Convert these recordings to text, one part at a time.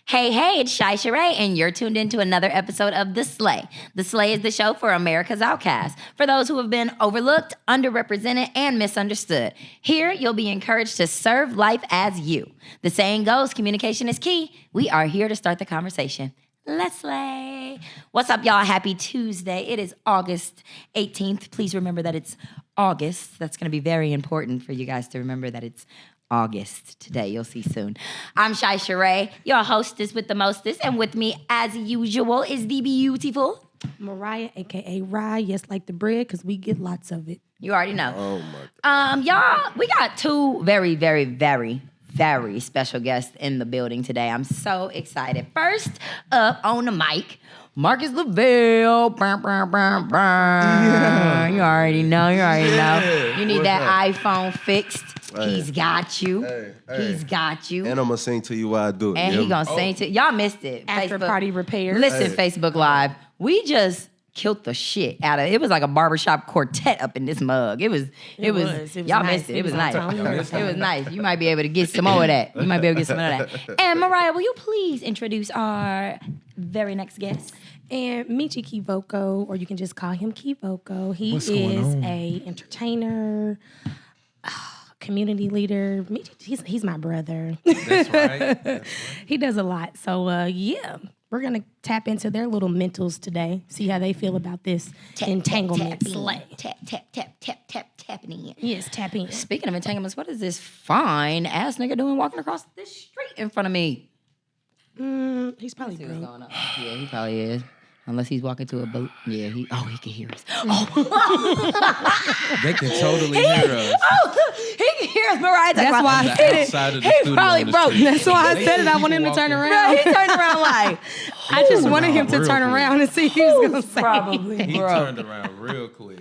Hey, it's Rye Shi, and you're tuned into another episode of The Slay. The Slay is the show for America's outcasts, for those who have been overlooked, underrepresented, and misunderstood. Here, you'll be encouraged to serve life as you. The saying goes, communication is key. We are here to start the conversation. Let's slay. What's up, y'all? Happy Tuesday. It is August 18th. Please remember that it's August. That's going to be very important for you guys to remember that it's August today. You'll see soon. I'm Rye Shi, your hostess with the mostest, and with me, as usual, is the beautiful Mariah, a.k.a. Rye, yes, like the bread, because we get lots of it. You already know. Oh, my God. Y'all, we got two very, very, very, very special guests in the building today. I'm so excited. First up on the mic, Marxus Lyvell. Yeah. You already know. You need that iPhone fixed. Hey. He's got you. Hey. He's got you. And I'm going to sing to you while I do it. And he going to sing to y'all missed it. After Facebook. party repairs. Listen, Facebook Live. We just killed the shit out of it. It was like a barbershop quartet up in this mug. It was y'all nice. missed it. It was nice. It was nice. You might be able to get some more of that. And Mariah, will you please introduce our very next guest? And Michi KeyVoco, or you can just call him KeyVoco. He What's going is on? a entertainer, community leader. Michi, he's my brother. That's right. He does a lot. So, we're going to tap into their little mentals today, see how they feel about this entanglement slay. Tapping in. Yes, tap in. Speaking of entanglements, what is this fine ass nigga doing walking across this street in front of me? He's probably See what's drunk. going on. Yeah, he probably is. Unless he's walking to a boat. Yeah, he can hear us. They can totally hear us. Oh, he can hear us, Mariah. That's why I said it. Outside of the He studio probably on the broke. street. That's why I They said it. see I want him to people turn walking. around. He turned around like, I just wanted him to real turn quick. around and see what he was going to say. probably He broke. turned around real quick.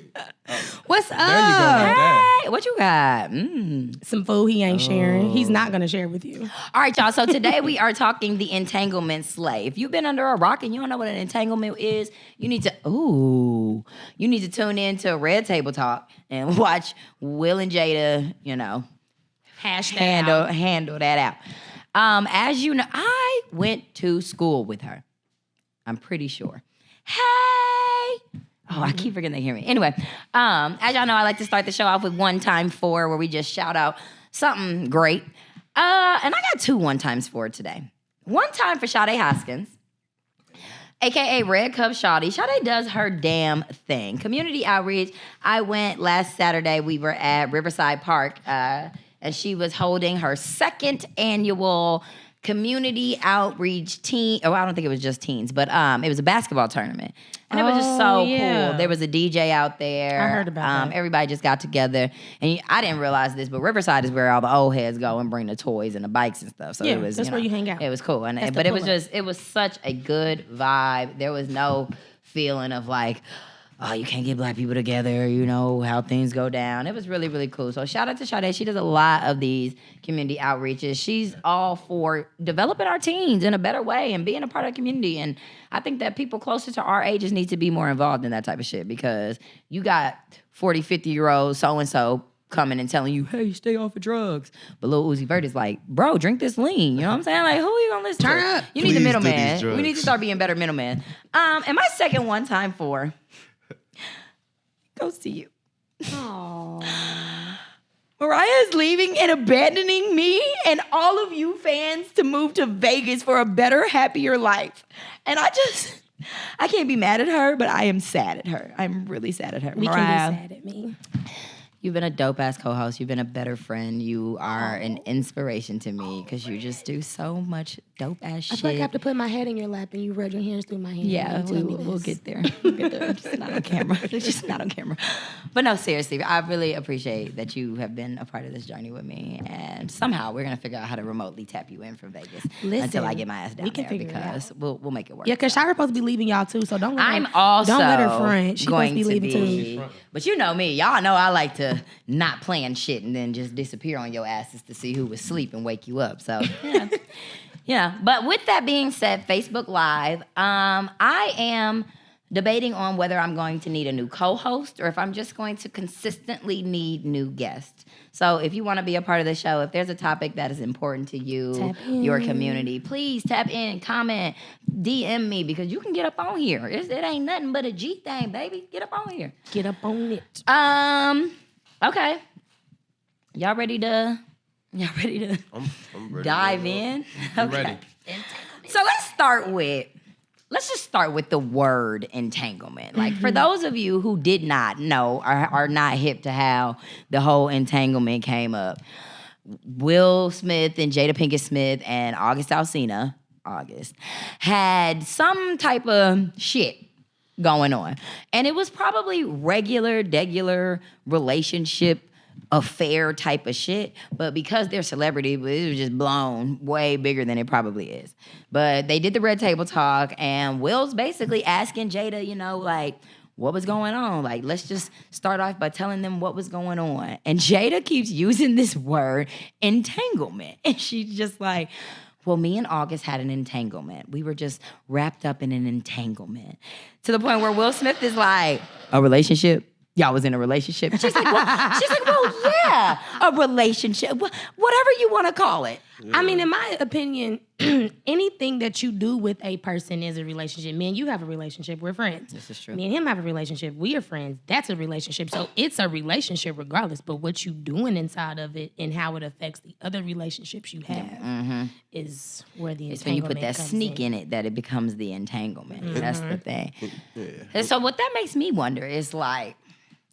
What's up? There you go, right there. Hey, what you got? Some food he ain't sharing. He's not going to share with you. All right, y'all. So today we are talking the Entanglement Slay. If you've been under a rock and you don't know what an entanglement is, you need to tune in to Red Table Talk and watch Will and Jada, handle that out. As you know, I went to school with her. I'm pretty sure. Hey. Oh, I keep forgetting they hear me. Anyway, as y'all know, I like to start the show off with one time for, where we just shout out something great. And I got two one times for today. One time for Sade Hoskins, a.k.a. Red Cup Shawty. Sade does her damn thing. Community outreach. I went last Saturday. We were at Riverside Park, and she was holding her second annual community outreach teen. Oh, I don't think it was just teens, but it was a basketball tournament. And it was just so cool. There was a DJ out there. I heard about that. Everybody just got together. And I didn't realize this, but Riverside is where all the old heads go and bring the toys and the bikes and stuff. So Yeah, it was, that's where you hang out. It was cool. That's But the it was pull-up. just, it was such a good vibe. There was no feeling of like, oh, you can't get black people together, how things go down. It was really, really cool. So shout out to Sade. She does a lot of these community outreaches. She's all for developing our teens in a better way and being a part of the community. And I think that people closer to our ages need to be more involved in that type of shit, because you got 40, 50-year-old so-and-so coming and telling you, hey, stay off of drugs. But Lil Uzi Vert is like, bro, drink this lean. You know what I'm saying? Like, who are you gonna listen to? Turn up. You need the Please do middleman. these drugs. We need to start being better middlemen. And my second one time for goes to you. Mariah is leaving and abandoning me and all of you fans to move to Vegas for a better, happier life. And I can't be mad at her, but I am sad at her. I'm really sad at her. We Mariah, can be sad at me. you've been a dope-ass co-host. You've been a better friend. You are an inspiration to me because you just do so much dope-ass shit. I feel like I have to put my head in your lap and you rub your hands through my hair. Yeah, and you tell me we'll this. get there. We'll get there. Just not on camera. Just not on camera. But no, seriously, I really appreciate that you have been a part of this journey with me. And somehow we're gonna figure out how to remotely tap you in from Vegas until I get my ass down we can there, figure it because we'll make it work. Yeah, because Shira's supposed to be leaving y'all too, so don't let I'm her, also don't let her front. She's supposed going to be to leaving be, too. but you know me, y'all know I like to not plan shit and then just disappear on your asses to see who was asleep and wake you up. So yeah. Yeah, but with that being said, Facebook Live, I am debating on whether I'm going to need a new co-host or if I'm just going to consistently need new guests. So if you want to be a part of the show, if there's a topic that is important to you, your community, please tap in, comment, DM me, because you can get up on here. It ain't nothing but a G thing, baby. Get up on here. Get up on it. Okay. Y'all ready to I'm ready dive in? You ready? So let's just start with the word entanglement. Like, for those of you who did not know or are not hip to how the whole entanglement came up, Will Smith and Jada Pinkett Smith and August Alsina, had some type of shit going on. And it was probably regular relationship affair type of shit, but because they're celebrity, it was just blown way bigger than it probably is. But they did the red table talk, and Will's basically asking Jada, you know, like, what was going on? Like, let's just start off by telling them what was going on. And Jada keeps using this word, entanglement. And she's just like, well, me and August had an entanglement. We were just wrapped up in an entanglement. To the point where Will Smith is like, a relationship? Y'all was in a relationship? She's like, well, yeah, a relationship. Whatever you want to call it. I mean, in my opinion, anything that you do with a person is a relationship. Me and you have a relationship. We're friends. This is true. Me and him have a relationship. We are friends. That's a relationship. So it's a relationship regardless. But what you doing inside of it and how it affects the other relationships you have is where the entanglement It's when you put that comes sneak in it that it becomes the entanglement. That's the thing. Yeah. And so what that makes me wonder is, like,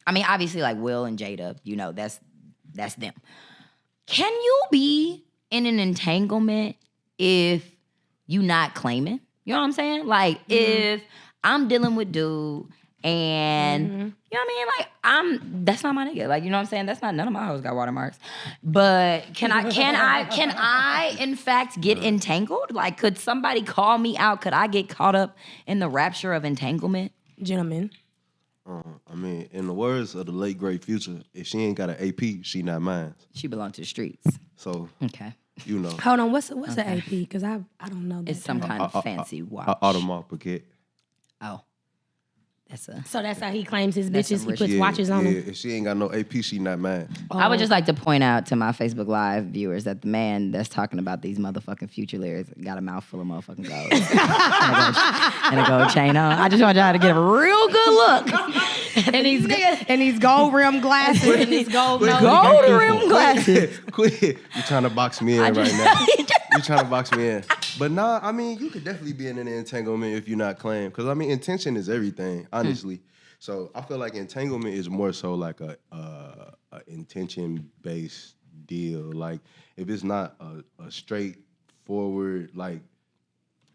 I mean, obviously, like, Will and Jada, you know, that's them. Can you be in an entanglement if you not claiming? You know what I'm saying? Like, if I'm dealing with dude and, you know what I mean? Like, that's not my nigga. Like, you know what I'm saying? That's not, none of my hoes got watermarks. But can I in fact get entangled? Like, could somebody call me out? Could I get caught up in the rapture of entanglement? Gentlemen. I mean, in the words of the late great Future, if she ain't got an AP, she not mine. She belong to the streets. So, Okay. you know. Hold on, what's the AP? Because I don't know that. It's some kind of fancy watch. Audemars Piguet. Oh. That's a... So that's how he claims his That's bitches. some He rich- puts watches on Yeah, them. if she ain't got no AP, she not mine. I would just like to point out to my Facebook Live viewers that the man that's talking about these motherfucking Future lyrics got a mouthful of motherfucking gold. and a gold chain on. I just want y'all to get a real good look. and these gold rim glasses and these gold Gold rim glasses. Quit. You trying to box me in right now. You trying to box me in. But nah, I mean, you could definitely be in an entanglement if you're not claimed. Because, I mean, intention is everything, honestly. So I feel like entanglement is more so like a intention-based deal. Like, if it's not a straightforward, like,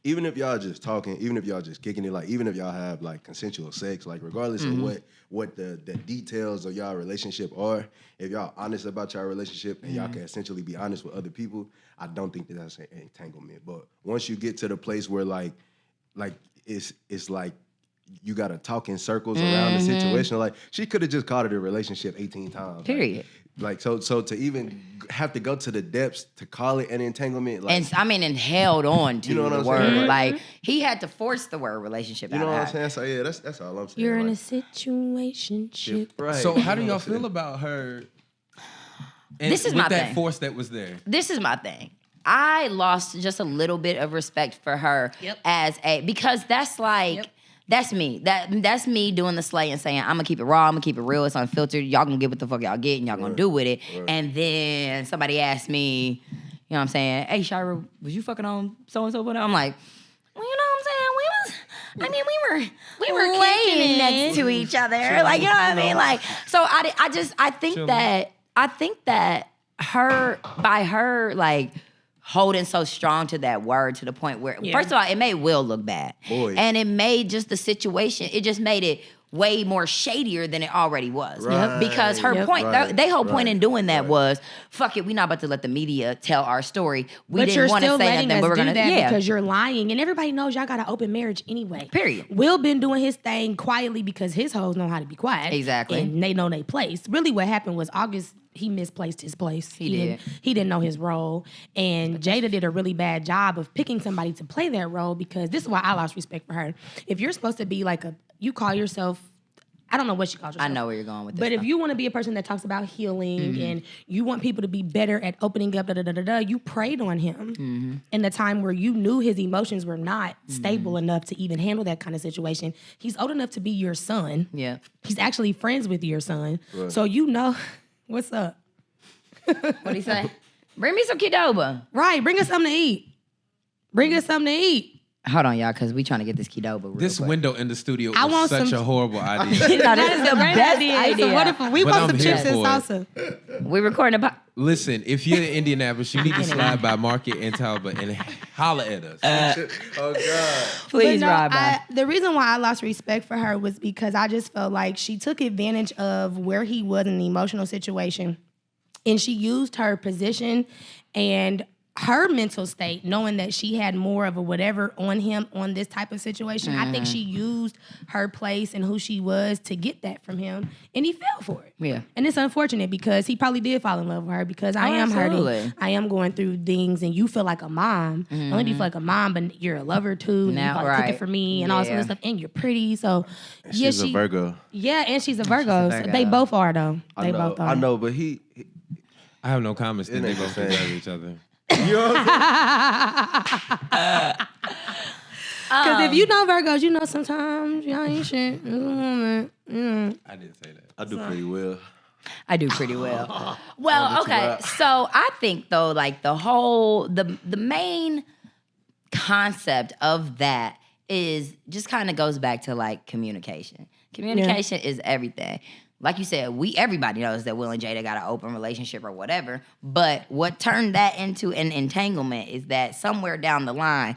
even if y'all just talking, even if y'all just kicking it, like, even if y'all have, like, consensual sex, like, regardless of what the details of y'all relationship are, if y'all honest about y'all relationship and y'all can essentially be honest with other people, I don't think that's an entanglement. But once you get to the place where, like it's like you got to talk in circles around the situation, like, she could have just called it a relationship 18 times. Period. Like, so to even have to go to the depths to call it an entanglement, like, And held on to You know what the I'm word. saying? Like, he had to force the word relationship you out know what of I'm her. saying? So yeah, that's all I'm saying. You're in a like, situationship. right. So how do You know y'all what I'm saying? feel about her? And This is with my that thing. force that was there. This is my thing. I lost just a little bit of respect for her because that's like, that's me. That's me doing the slay and saying, I'm gonna keep it raw, I'm gonna keep it real, it's unfiltered. Y'all gonna get what the fuck y'all get and y'all gonna do with it. And then somebody asked me, you know what I'm saying, hey Shira, was you fucking on so-and-so? I'm like, well, you know what I'm saying? We were laying next to each other. Like, you know what I mean? Like, so I think that her like holding so strong to that word to the point where, first of all, it made Will look bad. Boy. And it made just the situation, it just made it way more shadier than it already was. Right. Because her point, Right. their whole point Right. in doing that was, fuck it, we're not about to let the media tell our story. We But didn't you're want to still say letting nothing, us but we're do going to, that because you're lying. And everybody knows y'all got an open marriage anyway. Period. Will been doing his thing quietly because his hoes know how to be quiet. Exactly. And they know their place. Really what happened was August, he misplaced his place. He didn't know his role. And Jada did a really bad job of picking somebody to play that role because this is why I lost respect for her. If you're supposed to be like you call yourself, I don't know what you call yourself. I know where you're going with this. But if you want to be a person that talks about healing and you want people to be better at opening up, you prayed on him in the time where you knew his emotions were not stable enough to even handle that kind of situation. He's old enough to be your son. Yeah. He's actually friends with your son. Right. So you know, what's up? What'd he say? Bring me some Qdoba. Right, bring us something to eat. Bring us something to eat. Hold on, y'all, because we trying to get this Qdoba real This quick. window in the studio I is want such some- a horrible idea. No, this is the best idea. So what if we But want I'm some here chips and for it. salsa? We're recording a Listen, if you're in Indianapolis, you need to slide by Market and Talbot and holler at us. Oh God. Please But no, ride by. the reason why I lost respect for her was because I just felt like she took advantage of where he was in the emotional situation, and she used her position and her mental state, knowing that she had more of a whatever on him on this type of situation. I think she used her place and who she was to get that from him, and he fell for it. Yeah. And it's unfortunate because he probably did fall in love with her because I am absolutely. hurting. I am going through things, and you feel like a mom. Not only do you feel like a mom, but you're a lover too. And Now, you probably right. cooking for me and all this Yeah. other stuff, and you're pretty. So She's a Virgo. Yeah, and she's a Virgo. Virgo. So they both are though. I know. both are. I know, but he I have no comments. Then It they ain't both the same. deserve each other. you know what I'm Because if you know Virgos, you know sometimes y'all ain't shit. I didn't say that. I do pretty well. I do pretty well. Well, okay. So I think though, like the main concept of that is just kind of goes back to like communication. Communication is everything. Like you said, everybody knows that Will and Jada got an open relationship or whatever. But what turned that into an entanglement is that somewhere down the line,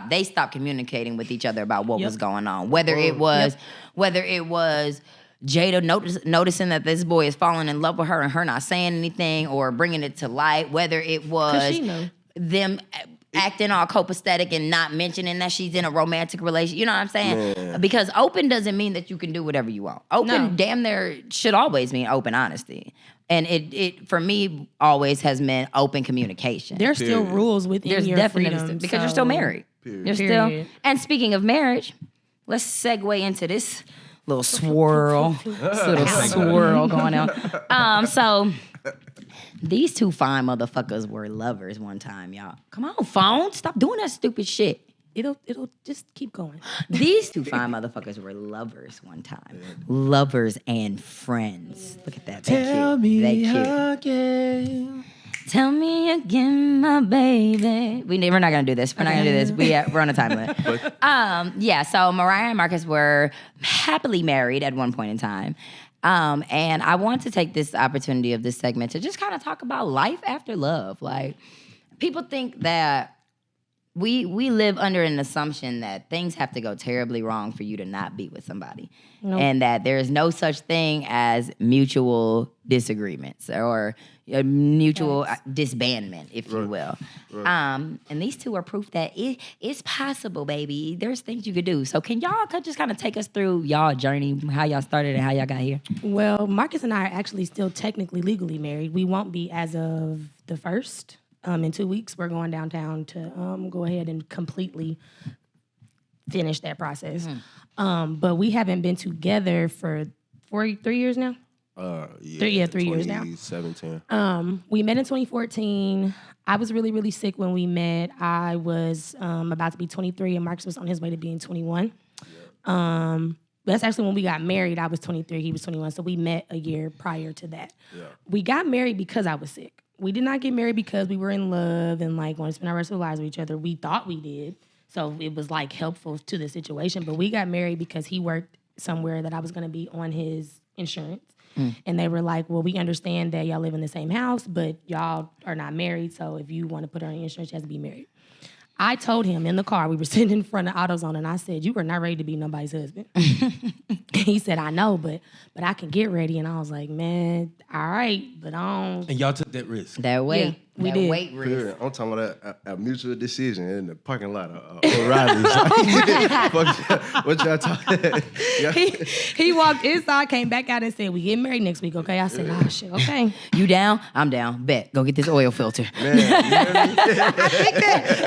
they stopped communicating with each other about what was going on. Whether it was Jada noticing that this boy is falling in love with her and her not saying anything or bringing it to light, whether it was she knew. them acting all copacetic and not mentioning that she's in a romantic relationship. You know what I'm saying? Yeah. Because open doesn't mean that you can do whatever you want. Open, damn near, should always mean open honesty. And it for me always has meant open communication. There's still Period. rules within There's your definitely freedom. because you're still married. Period. You're still. Period. And speaking of marriage, let's segue into this little swirl, going on. So these two fine motherfuckers were lovers one time, y'all. Come on, phone, stop doing that stupid shit. It'll just keep going. These two fine motherfuckers were lovers one time. Lovers and friends. Look at that. They cute. again. Tell me again, my baby. We're not gonna do this. We're not gonna do this. We're on a time limit. Yeah. So Mariah and Marcus were happily married at one point in time, and I want to take this opportunity of this segment to just kind of talk about life after love. Like, people think that we live under an assumption that things have to go terribly wrong for you to not be with somebody, and that there is no such thing as mutual disagreements or a mutual disbandment, if you will. And these two are proof that it's possible, baby. There's things you could do. So can y'all just kind of take us through y'all journey, how y'all started and how y'all got here? Well, Marcus and I are actually still technically legally married. We won't be as of the 1st. In 2 weeks, we're going downtown to go ahead and completely finish that process. But we haven't been together for 3 years now. 3 years now. 2017. We met in 2014. I was really, really sick when we met. I was about to be 23, and Marcus was on his way to being 21. That's actually when we got married. I was 23, he was 21, so we met a year prior to that. Yeah. We got married because I was sick. We did not get married because we were in love and like wanted to spend our rest of our lives with each other. We thought we did, so it was like helpful to the situation. But we got married because he worked somewhere that I was going to be on his insurance. And they were like, well, we understand that y'all live in the same house, but y'all are not married, so if you want to put her on your insurance, you have to be married. I told him in the car, we were sitting in front of AutoZone, and I said, you were not ready to be nobody's husband. He said, I know, but I can get ready. And I was like, man, all right, but I don't. And y'all took that risk. That way. We that did. weight risk. Period. I'm talking about a mutual decision in the parking lot of O'Reilly's. Like, what y'all talking? He walked inside, came back out and said, "We getting married next week, okay?" I said, "Oh shit, okay." You down? I'm down. Bet. Go get this oil filter. Man, you hear me?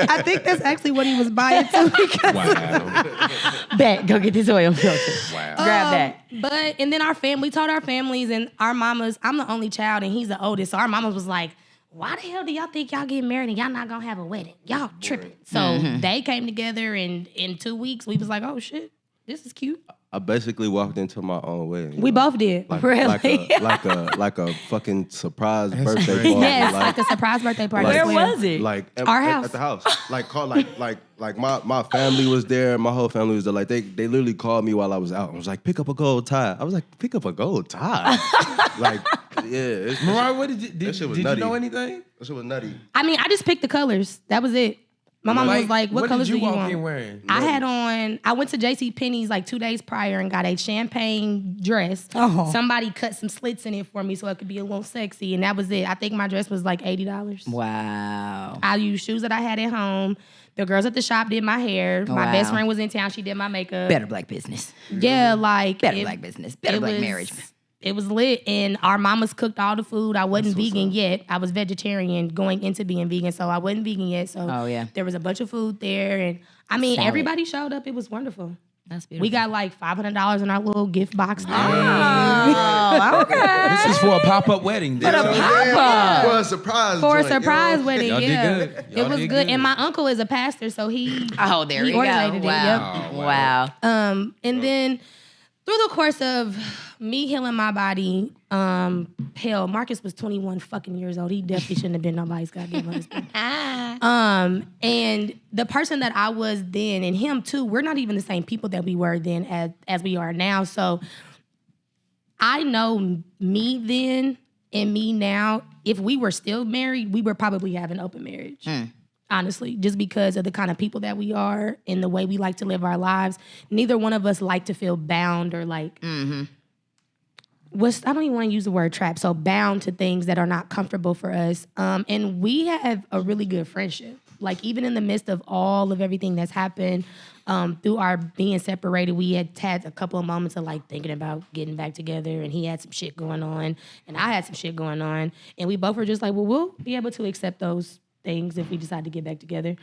I think that's actually what he was buying too. Because Wow. Bet. Go get this oil filter. Wow. Grab that. But and then we told our families and our mamas. I'm the only child and he's the oldest, so our mamas was like, "Why the hell do y'all think y'all getting married and y'all not gonna have a wedding? Y'all tripping." So they came together and in 2 weeks we was like, "Oh shit, this is cute." I basically walked into my own wedding. We both did. Really? Like a fucking surprise birthday party. Yes, like a surprise birthday party. Like- as Where well. was it? Like Our house. at the house. Like my family was there. My whole family was there. Like they literally called me while I was out. I was like, "Pick up a gold tie." I was like, "Pick up a gold tie." Like, yeah. Mariah, what did you That shit was did you nutty. know anything? That shit was nutty. I mean, I just picked the colors. That was it. My mom was like, "What colors did you do you walk want?" in wearing? I went to JCPenney's like 2 days prior and got a champagne dress. Oh. Somebody cut some slits in it for me so it could be a little sexy. And that was it. I think my dress was like $80. Wow. I used shoes that I had at home. The girls at the shop did my hair. My best Wow. friend was in town. She did my makeup. Better black business. Yeah, like. Better black business. Better black marriage. It was lit, and our mamas cooked all the food. I wasn't vegan yet. I was vegetarian going into being vegan, so I wasn't vegan yet. So Oh, yeah. there was a bunch of food there, and I mean, Salad. everybody showed up. It was wonderful. That's beautiful. We got like $500 in our little gift box. Oh, okay. This is for a pop-up wedding. For a pop-up. For a surprise. For a joint, surprise you know? wedding, Y'all did yeah. good. It Y'all was did good. good. And my uncle is a pastor, so he Oh, there he you go. ordinated it. Wow. Yep. Oh, Wow. And then through the course of me healing my body, hell, Marcus was 21 fucking years old. He definitely shouldn't have been nobody's goddamn husband. And the person that I was then and him too, we're not even the same people that we were then as we are now. So I know me then and me now, if we were still married, we would probably have an open marriage. Honestly, just because of the kind of people that we are and the way we like to live our lives. Neither one of us like to feel bound or like, I don't even want to use the word trap, so bound to things that are not comfortable for us. And we have a really good friendship. Like even in the midst of all of everything that's happened, through our being separated, we had a couple of moments of like thinking about getting back together, and he had some shit going on, and I had some shit going on, and we both were just like, well, we'll be able to accept those things if we decide to get back together.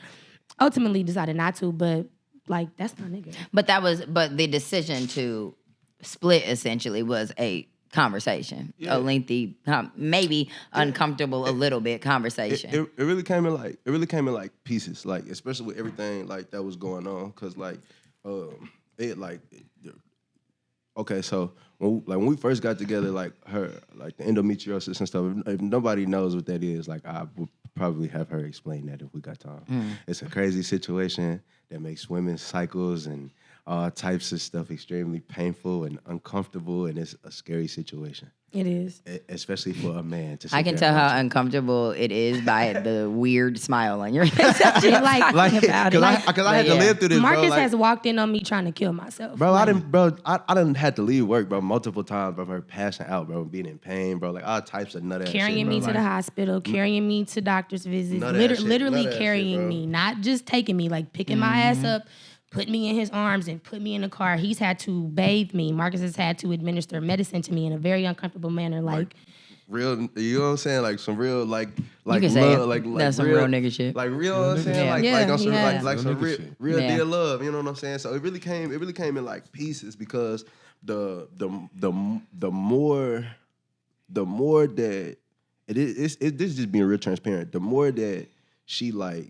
Ultimately decided not to, but like that's my nigga. But the decision to split essentially was a conversation, a lengthy, maybe uncomfortable, a little bit conversation. It really came in like pieces, like especially with everything like that was going on, cause like okay, so when we first got together, like the endometriosis and stuff. If nobody knows what that is, like I would probably have her explain that if we got time. It's a crazy situation that makes women's cycles and all types of stuff extremely painful and uncomfortable, and it's a scary situation. It is. Especially for a man to sit I can there tell and how watch uncomfortable it is by the weird smile on your face. Like, it. about it. Because I had to live through this, Marcus bro. Like, has walked in on me trying to kill myself. bro, I didn't had to leave work, bro, multiple times, bro, her passing out, bro, being in pain, bro, like all types of nut ass carrying shit, bro. me to the hospital, carrying me to doctor's visits, None of that shit, literally none of that carrying shit, bro. me, not just taking me, like picking my ass up, putting me in his arms and put me in the car. He's had to bathe me. Marcus has had to administer medicine to me in a very uncomfortable manner. Like Real, you know what I'm saying? Like some real, like can say love, it. like That's some real nigga shit. Like real, you know what I'm saying? Yeah. Like, Yeah, like on some, yeah. like some Real real, nigga shit. real Yeah. deal love. You know what I'm saying? So it really came in like pieces, because the more that this is just being real transparent. The more that she like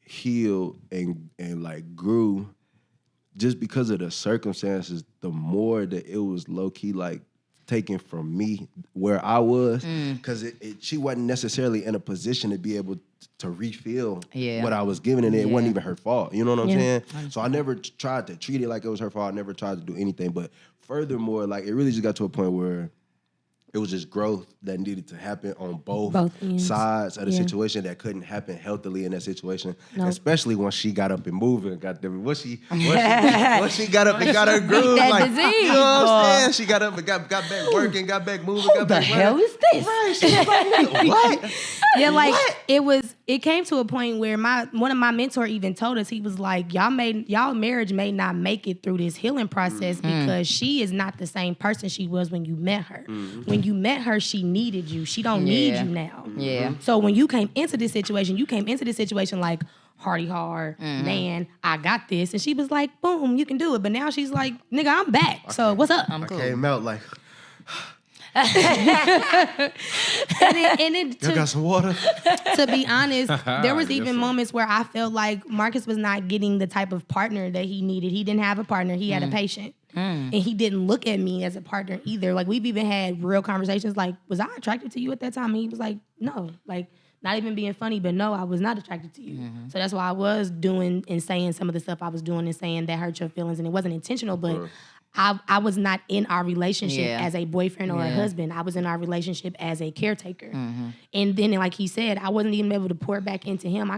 healed and like grew, just because of the circumstances, the more that it was low key like taken from me where I was, because she wasn't necessarily in a position to be able to refill what I was giving, and it wasn't even her fault. You know what I'm saying? So I never tried to treat it like it was her fault. I never tried to do anything. But furthermore, like it really just got to a point where it was just growth that needed to happen on both ends. sides of the Yeah. situation that couldn't happen healthily in that situation. Especially once she got up and moving. Once she got up and got her groove, that like, disease, you know what boy. I'm saying? She got up and got back working, got back moving, got the back hell running. is this? Right. She was like, what? Yeah, like it came to a point where one of my mentor even told us, he was like, y'all marriage may not make it through this healing process because she is not the same person she was when you met her. When you met her, she needed you. She don't need you now. Yeah. So when you came into this situation, like hearty hard, man, I got this. And she was like, boom, you can do it. But now she's like, nigga, I'm back. So what's up? I'm cool. I came out like, And then y'all got some water? to be honest, there was Yes, even sir. moments where I felt like Marcus was not getting the type of partner that he needed. He didn't have a partner. He had a patient. And he didn't look at me as a partner either. Like, we've even had real conversations like, was I attracted to you at that time? And he was like, no. Like, not even being funny, but no, I was not attracted to you. So that's why I was doing and saying some of the stuff I was doing and saying that hurt your feelings. And it wasn't intentional, but I was not in our relationship as a boyfriend or a husband. I was in our relationship as a caretaker. And then, like he said, I wasn't even able to pour back into him.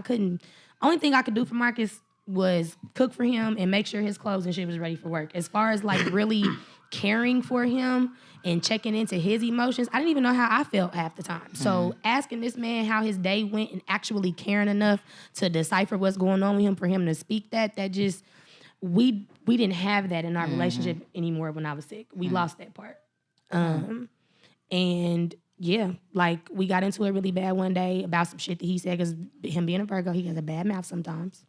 Only thing I could do for Marcus was cook for him and make sure his clothes and shit was ready for work. As far as like really caring for him and checking into his emotions, I didn't even know how I felt half the time. So asking this man how his day went and actually caring enough to decipher what's going on with him for him to speak that just, we didn't have that in our relationship anymore when I was sick. We lost that part. And yeah, like we got into it really bad one day about some shit that he said, because him being a Virgo, he has a bad mouth sometimes.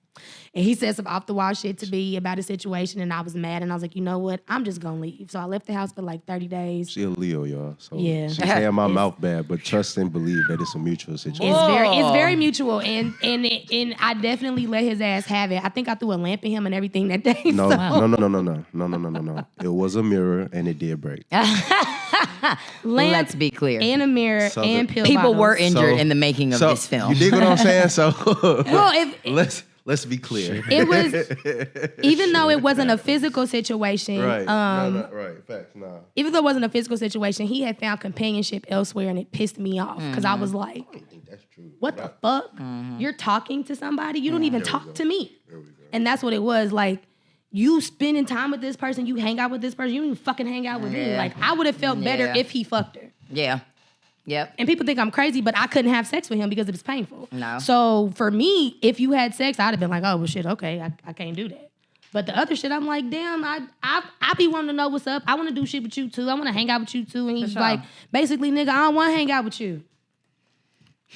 And he said some off the wall shit to me about a situation, and I was mad, and I was like, you know what? I'm just gonna leave. So I left the house for like 30 days. She a Leo, y'all. So Yeah. she saying my mouth bad, but trust and believe that it's a mutual situation. It's very mutual, and I definitely let his ass have it. I think I threw a lamp at him and everything that day. No, so. no. It was a mirror and it did break. Lamp Let's be clear. and a mirror So and the- pill People bottles. were injured So- in the making of this film. You dig what I'm saying? So Well, let's be clear. it was, even though it wasn't a physical situation, Right. Right. Facts. Nah. even though it wasn't a physical situation, he had found companionship elsewhere, and it pissed me off because I was like, I think that's true. what the fuck? You're talking to somebody? You don't even talk to me. And that's what it was. Like, you spending time with this person, you hang out with this person, you don't even fucking hang out with me. Like, I would have felt better Yeah. if he fucked her. Yeah. Yep. And people think I'm crazy, but I couldn't have sex with him because it was painful. No. So for me, if you had sex, I'd have been like, oh, well, shit, okay, I can't do that. But the other shit, I'm like, damn, I be wanting to know what's up. I want to do shit with you too. I want to hang out with you too. And he's sure. like, basically, nigga, I don't want to hang out with you.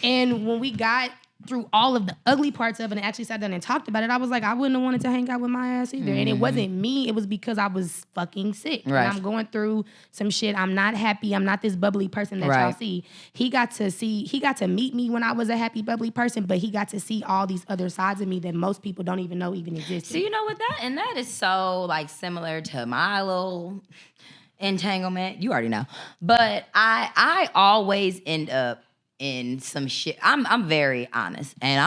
And when we got through all of the ugly parts of it and actually sat down and talked about it, I was like, I wouldn't have wanted to hang out with my ass either. And it wasn't me. It was because I was fucking sick. Right. And I'm going through some shit. I'm not happy. I'm not this bubbly person that y'all Right. see. He got to meet me when I was a happy, bubbly person, but he got to see all these other sides of me that most people don't even know even exist. So you know what that is so like similar to my little entanglement. You already know. But I always end up in some shit. I'm very honest. And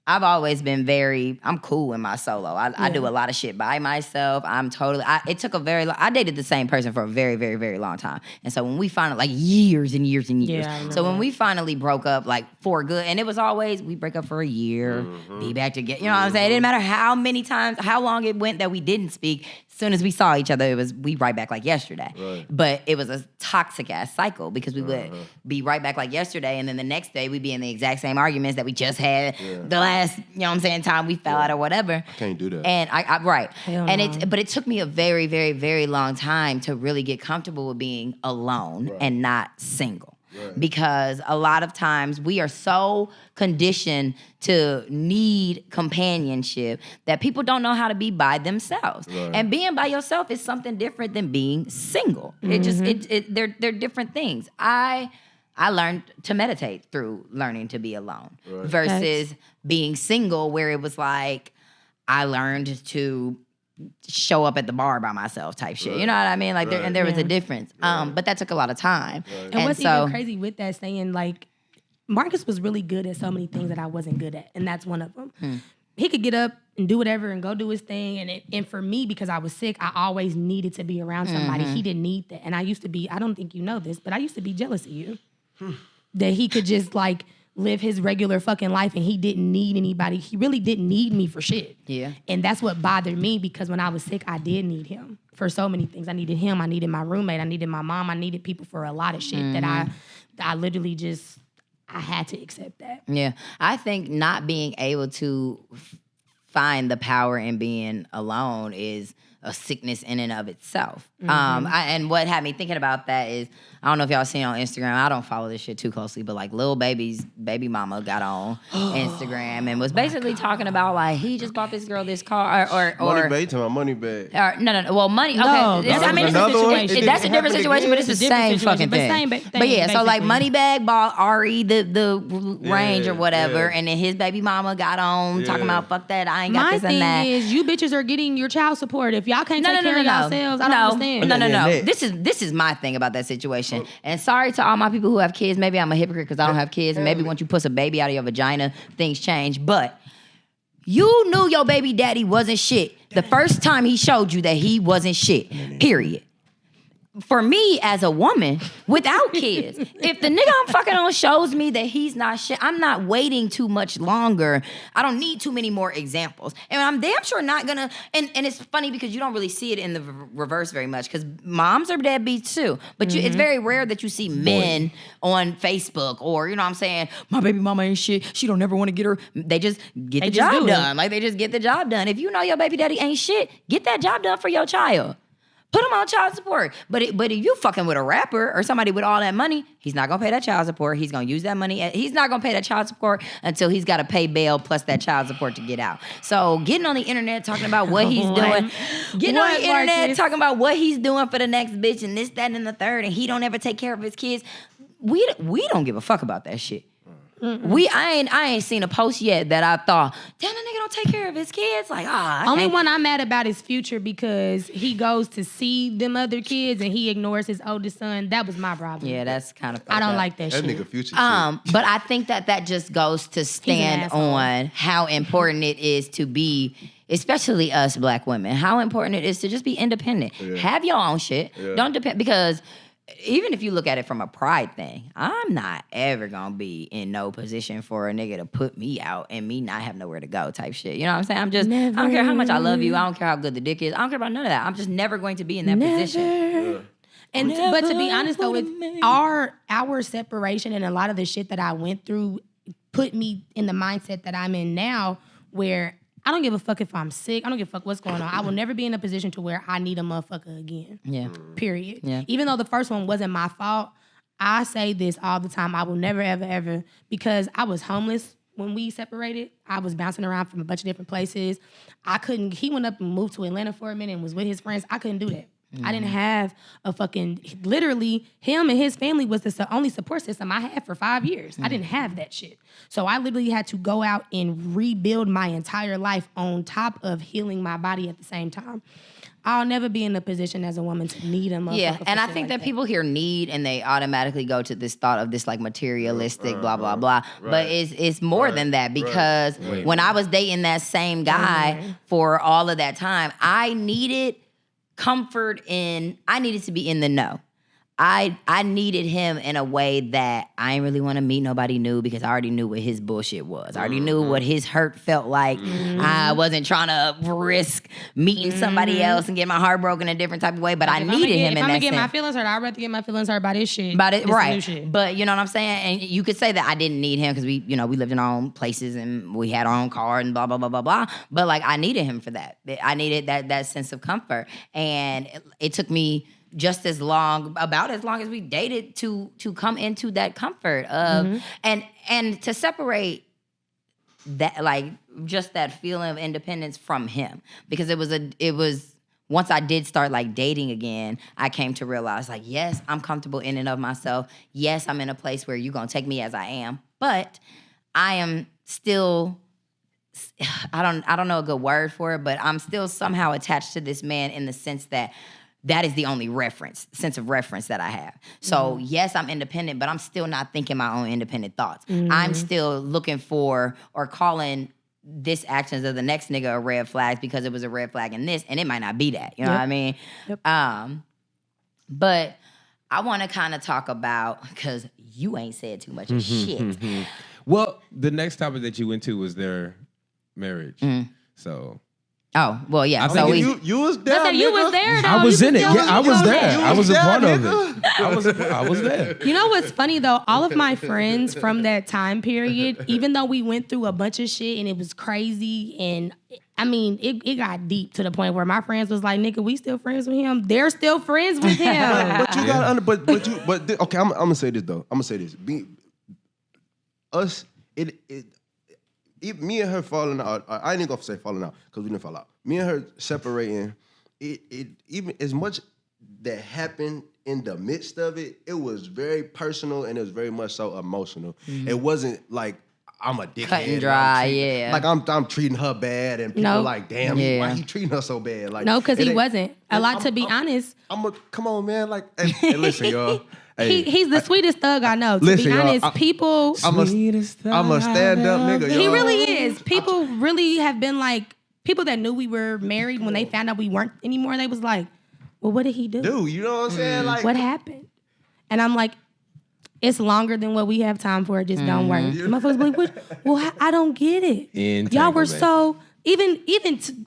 I've always been I'm cool in my solo. I do a lot of shit by myself. It took I dated the same person for a very, very, very long time. And so when we finally, like years and years and years. Yeah, I remember So when we finally broke up, like for good, and it was always, we break up for a year, be back together. You know what I'm saying? It didn't matter how many times, how long it went that we didn't speak. As soon as we saw each other, we right back like yesterday. Right. But it was a toxic ass cycle because we would be right back like yesterday, and then the next day we'd be in the exact same arguments that we just had the last, you know what I'm saying, time we fell out or whatever. Can't do that. And I right. Hell And no. but it took me a very, very, very long time to really get comfortable with being alone and not single. Because a lot of times we are so conditioned to need companionship that people don't know how to be by themselves. And being by yourself is something different than being single. It just they're different things. I learned to meditate through learning to be alone versus being single, where it was like I learned to show up at the bar by myself type shit. You know what I mean? Like there was a difference. But that took a lot of time. And what's even crazy with that, saying like, Marcus was really good at so many things that I wasn't good at, and that's one of them. He could get up and do whatever and go do his thing. And for me, because I was sick, I always needed to be around somebody. He didn't need that. And I used to be, I don't think you know this, but I used to be jealous of you. That he could just like live his regular fucking life and he didn't need anybody. He really didn't need me for shit. Yeah. And that's what bothered me, because when I was sick, I did need him for so many things. I needed him. I needed my roommate. I needed my mom. I needed people for a lot of shit that I literally just, I had to accept that. Yeah. I think not being able to find the power in being alone is a sickness in and of itself. And what had me thinking about that is, I don't know if y'all seen on Instagram, I don't follow this shit too closely, but like Lil Baby's baby mama got on Instagram and was basically talking about like, he just bought this girl this car Money bag, to my money bag. no. Well, money. Okay, No, this, I mean, it's another one? a, that's a different situation, but it's the same fucking thing. But yeah, so like Moneybag bought Ari the range or whatever, and then his baby mama got on talking about fuck that, I ain't got My this thing and that. is, you bitches are getting your child support. If y'all can't take care of yourselves, I don't understand. No. This is my thing about that situation. And sorry to all my people who have kids. Maybe I'm a hypocrite because I don't have kids. And maybe once you push a baby out of your vagina, things change. But you knew your baby daddy wasn't shit the first time he showed you that he wasn't shit. Period. For me as a woman without kids, if the nigga I'm fucking on shows me that he's not shit, I'm not waiting too much longer. I don't need too many more examples. And I'm damn sure not gonna, and it's funny because you don't really see it in the reverse very much because moms are deadbeats too. But it's very rare that you see men on Facebook or, you know what I'm saying, my baby mama ain't shit, she don't ever want to get her, they just get the job done. Like they just get the job done. If you know your baby daddy ain't shit, get that job done for your child. Put him on child support. But if you fucking with a rapper or somebody with all that money, he's not gonna pay that child support. He's gonna use that money. He's not gonna pay that child support until he's gotta pay bail plus that child support to get out. So getting on the internet talking about what he's doing, talking about what he's doing for the next bitch and this, that, and the third, and he don't ever take care of his kids. We don't give a fuck about that shit. I ain't seen a post yet that I thought, damn, that nigga don't take care of his kids. Like, Only one I'm mad about is Future because he goes to see them other kids and he ignores his oldest son. That was my problem. Yeah, that's kind of. I don't like that shit. That nigga Future. But I think that just goes to stand on how important it is to be, especially us black women, how important it is to just be independent. Yeah. Have your own shit. Yeah. Don't depend, because even if you look at it from a pride thing, I'm not ever gonna be in no position for a nigga to put me out and me not have nowhere to go type shit. You know what I'm saying? I don't care how much I love you. I don't care how good the dick is. I don't care about none of that. I'm just never going to be in that position. Yeah. And but to be honest though, with our separation and a lot of the shit that I went through put me in the mindset that I'm in now, where I don't give a fuck if I'm sick. I don't give a fuck what's going on. I will never be in a position to where I need a motherfucker again. Yeah. Period. Yeah. Even though the first one wasn't my fault, I say this all the time. I will never, ever, ever, because I was homeless when we separated. I was bouncing around from a bunch of different places. He went up and moved to Atlanta for a minute and was with his friends. I couldn't do that. I didn't have a fucking, literally, him and his family was the only support system I had for 5 years. I didn't have that shit. So I literally had to go out and rebuild my entire life on top of healing my body at the same time. I'll never be in a position as a woman to need a motherfucker. Yeah, and I think like that people hear need and they automatically go to this thought of this like materialistic blah blah blah. Right. But it's more than that, because when I was dating that same guy for all of that time, I needed comfort I needed to be in the know. I needed him in a way that I didn't really want to meet nobody new, because I already knew what his bullshit was. I already knew what his hurt felt like. I wasn't trying to risk meeting somebody else and getting my heart broken a different type of way, but I needed him in that sense. If I'm gonna get my feelings hurt, I'd rather get my feelings hurt by this shit. Right. But you know what I'm saying? And you could say that I didn't need him because we lived in our own places and we had our own car and blah, blah, blah, blah, blah. But like I needed him for that. I needed that sense of comfort. And it took me just about as long as we dated to come into that comfort of and to separate that, like, just that feeling of independence from him, because it was once I did start like dating again, I came to realize, like, yes, I'm comfortable in and of myself. Yes, I'm in a place where you're gonna take me as I am, but I am still, I don't know a good word for it, but I'm still somehow attached to this man in the sense that is the only sense of reference that I have. So yes, I'm independent, but I'm still not thinking my own independent thoughts. I'm still looking for or calling this actions of the next nigga are red flags because it was a red flag in this, and it might not be that. You know what I mean? Yep. But I want to kind of talk about, because you ain't said too much of shit. Well, the next topic that you went to was their marriage. So. Oh, well, yeah. I So think You was there. Listen, you was there though. I was You in it. still- Yeah, I was there. You I was was a there, part of nigga. it. I was there. You know what's funny though? All of my friends from that time period, even though we went through a bunch of shit and it was crazy, and I mean, it got deep to the point where my friends was like, "Nigga, we still friends with him. They're still friends with him." But you gotta okay, I'm gonna say this though. I'm gonna say this. Me and her falling out. I ain't gonna say falling out because we didn't fall out. Me and her separating. It even as much that happened in the midst of it, it was very personal and it was very much so emotional. It wasn't like I'm a dickhead. Cut and dry, Like I'm treating her bad and people No. like, damn, Yeah. why he treating her so bad? Like No, because it he ain't- wasn't. To be honest, come on, man. Like, hey, listen, y'all. Hey, he's the sweetest thug I know. To Listen, be y'all, honest, people. I'm a stand-up nigga. He y'all. really is. People really have been like, people that knew we were married, when they found out we weren't anymore, they was like, well, what did he do? Dude, you know what I'm saying? Like, What happened? And I'm like, it's longer than what we have time for. It just don't work. The motherfuckers be like, well, I don't get it. Y'all were so...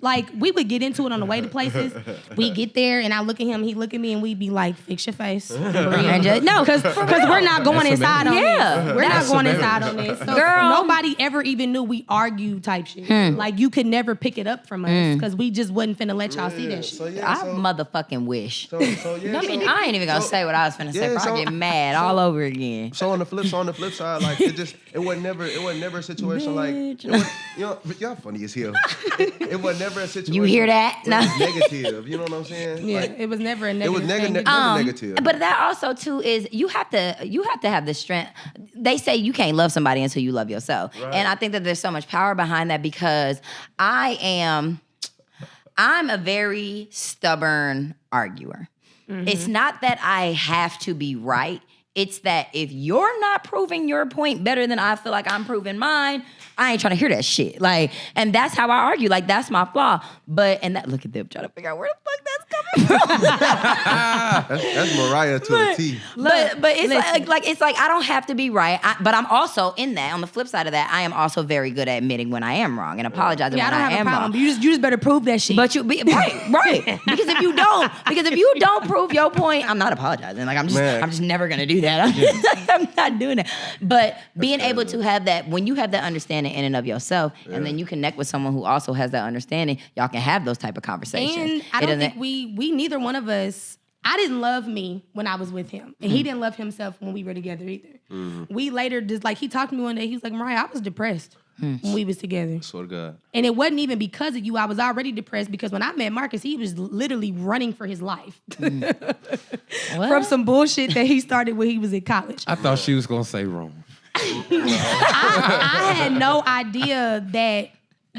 Like, we would get into it on the way to places. We get there, and I look at him, he look at me, and we'd be like, fix your face. And just, no, Because we're not going inside on Yeah. this. We're not going inside on this. So Girl. nobody ever even knew we argued type shit. Like, you could never pick it up from us because we just wasn't finna let y'all see that shit. So, yeah, I motherfucking wish. so, yeah, I mean, so- I ain't even gonna say what I was finna say. Yeah, Bro, so- I get mad all over again. So on the flip side, like it wasn't never a situation like Bitch. it wasn't, but y'all funny as hell. It was never a situation. You hear that? It was negative. You know what I'm saying? Yeah, Like, it was never a it negative was thing. never negative. But that also too is you have to have the strength. They say you can't love somebody until you love yourself, Right. and I think that there's so much power behind that because I'm a very stubborn arguer. It's not that I have to be right. It's that if you're not proving your point better than I feel like I'm proving mine, I ain't trying to hear that shit. Like, and that's how I argue. Like, that's my flaw. Look at them trying to figure out where the fuck that's coming from. That's Mariah to a T. But it's listen. like it's like I don't have to be right. But I'm also in that. On the flip side of that, I am also very good at admitting when I am wrong and apologizing Yeah, I when don't have a am problem. wrong. But you just better prove that shit. But right. Because if you don't prove your point, I'm not apologizing. Like I'm just never gonna do that. I'm not doing that. But being able to have that, when you have that understanding in and of yourself, and then you connect with someone who also has that understanding, y'all can have those type of conversations. And I don't think we neither one of us, I didn't love me when I was with him. And he didn't love himself when we were together either. We later just like, he talked to me one day, he was like, Mariah, I was depressed when we was together. Swear to God. And it wasn't even because of you. I was already depressed because when I met Marcus, he was literally running for his life. From some bullshit that he started when he was in college. I thought she was gonna say wrong. I had no idea that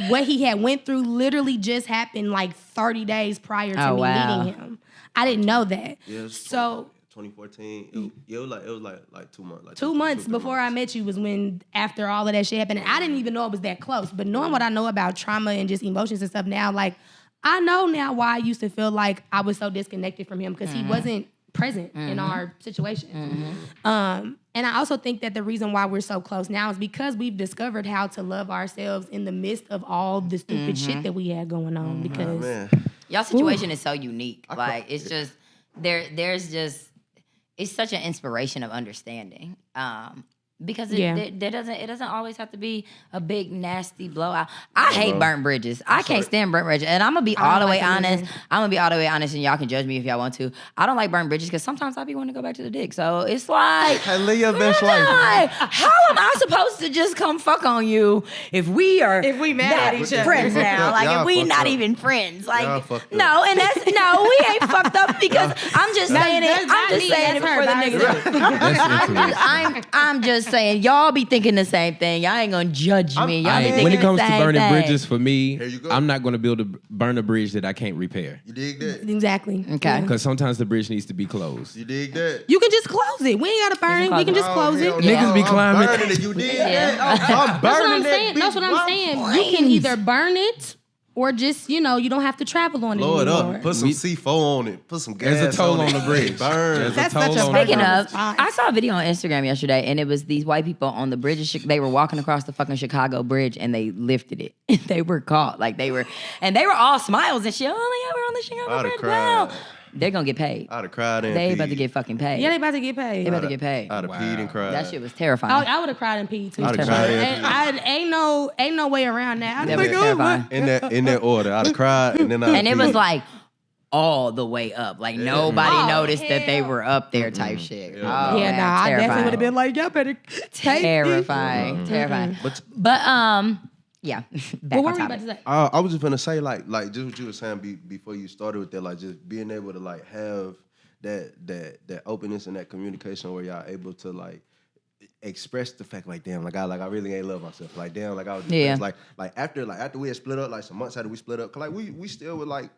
what he had went through literally just happened like 30 days prior to me meeting him. I didn't know that. Yeah, it was So 2014. It was like 2 months. Like 2 months 3 before I met you was when after all of that shit happened. And I didn't even know it was that close. But knowing what I know about trauma and just emotions and stuff now, like I know now why I used to feel like I was so disconnected from him because he wasn't present in our situation. And I also think that the reason why we're so close now is because we've discovered how to love ourselves in the midst of all the stupid shit that we had going on. Because Man. Y'all situation is so unique. Like it's just there's just it's such an inspiration of understanding. Because it doesn't always have to be a big nasty blowout. I hate burnt bridges. I can't stand burnt bridges. And I'm gonna be all the way honest. I'm gonna be all the way honest, and y'all can judge me if y'all want to. I don't like burnt bridges because sometimes I be wanting to go back to the dick. So it's like, Hey, live your best life. like, how am I supposed to just come fuck on you if we mad at each other? friends now? Like Y'all if we fucked not up. even friends. Y'all Like fucked up. no, and that's no, we ain't fucked up because I'm just saying it. that's I'm not just me, saying it that's for her. the That's niggas. I'm just saying, y'all be thinking the same thing. Y'all ain't gonna judge me. Y'all be thinking When it comes the to same burning thing. bridges, for me, Here you go. I'm not gonna burn a bridge that I can't repair. You dig that? exactly. Okay. Because sometimes the bridge needs to be closed. You dig that? You can just close it. We ain't gotta burn it. We can just close it. hell Niggas no. be I'm climbing. burning it. You dig Yeah. that? I'm That's what burning I'm that saying. bitch. That's what I'm saying. You can either burn it or just, you don't have to travel on it Blow it anymore. up. Put some C4 on it. Put some gas There's a toll on it. the bridge. Burn. There's That's a toll such a on Speaking the of, I saw a video on Instagram yesterday, and it was these white people on the bridge. They were walking across the fucking Chicago Bridge, and they lifted it. They were caught, they were all smiles and shit. Oh, yeah, we're on the Chicago I'd have Bridge. cried. Wow, they're gonna get paid. I'd have cried and They peed. about to get fucking paid. Yeah, they about to get paid. They about to get paid. I'd have peed and cried. That shit was terrifying. I would have cried and peed too. I'd have cried and Ain't no way around that. I'd That be was like, oh, terrifying. in that order. I'd have cried and then I'd And it peed. was like all the way up. Like nobody Oh, noticed that they hell. were up there type shit. Yeah. Oh, yeah, man, nah, I definitely terrifying. would have been like, y'all better take Terrifying. Terrifying. But Yeah. Back What on were we topic. about to say? I was just gonna say like just what you were saying before you started with that, like just being able to like have that openness and that communication where y'all able to like express the fact like damn like I really ain't love myself, like damn like I was Yeah. depressed. like after we had split up, like some months after we split up, cause like we still were like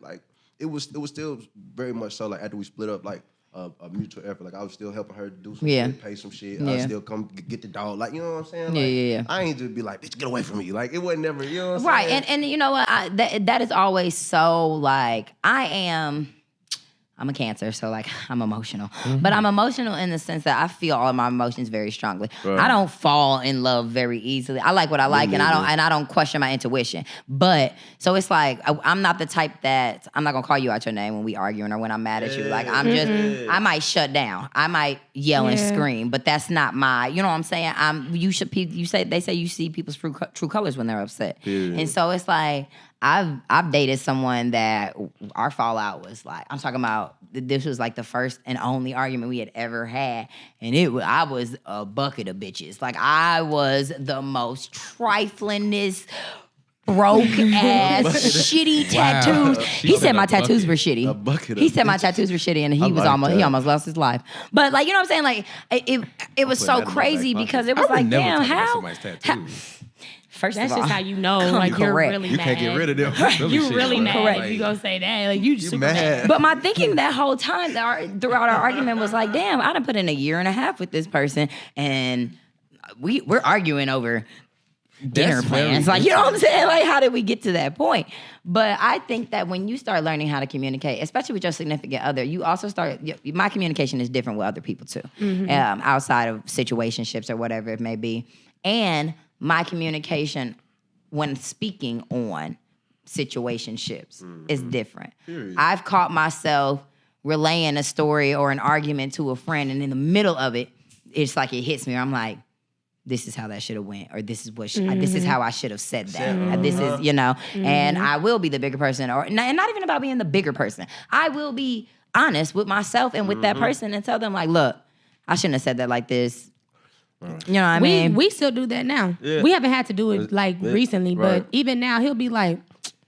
it was still very much so like after we split up like a mutual effort. Like I was still helping her do some Yeah. shit, pay some shit. Yeah. I still come get the dog. Like, you know what I'm saying? Yeah, Like, yeah. I ain't just be like, bitch, get away from me. Like it wasn't never, you know what I'm Right. saying? And you know what? That is always so like I'm a Cancer, so like I'm emotional. But I'm emotional in the sense that I feel all of my emotions very strongly. Right. I don't fall in love very easily. I like what I like, and I don't question my intuition. But so it's like I'm not the type that I'm not gonna call you out your name when we arguing or when I'm mad at you. Like I'm just I might shut down. I might yell and Yeah. scream, but that's not my. You know what I'm saying? They say you see people's true colors when they're upset, Yeah. and so it's like. I've dated someone that our fallout was like, I'm talking about, this was like the first and only argument we had ever had. And I was a bucket of bitches. Like I was the most triflingest, broke ass, shitty tattoos. She He said said my a bucket. tattoos were shitty. A bucket He of said my bitches. tattoos were shitty, and he I was like almost he that. almost lost his life. But like, you know what I'm saying? Like it was put so that in my crazy back pocket. because it I was would like, never damn, talk about how? somebody's tattoos. First That's of all, just how you know, like you're correct. really You mad. can't get rid of them. You shit, really bro. mad Like, if you gonna say that. Like you You super mad. But my thinking that whole time throughout our argument was like, damn, I done put in a year and a half with this person, and we're arguing over dinner That's very plans. Like, you know what I'm saying? Like, how did we get to that point? But I think that when you start learning how to communicate, especially with your significant other, you also start. My communication is different with other people too, outside of situationships or whatever it may be, and my communication when speaking on situationships is different. Period. I've caught myself relaying a story or an argument to a friend, and in the middle of it, it's like it hits me. Or I'm like, this is how that should have went, or this is what this is how I should have said that. This is, and I will be the bigger person, and not even about being the bigger person. I will be honest with myself and with that person and tell them like, look, I shouldn't have said that like this. You know what I mean? we still do that now. Yeah. We haven't had to do it like recently, right. but even now he'll be like,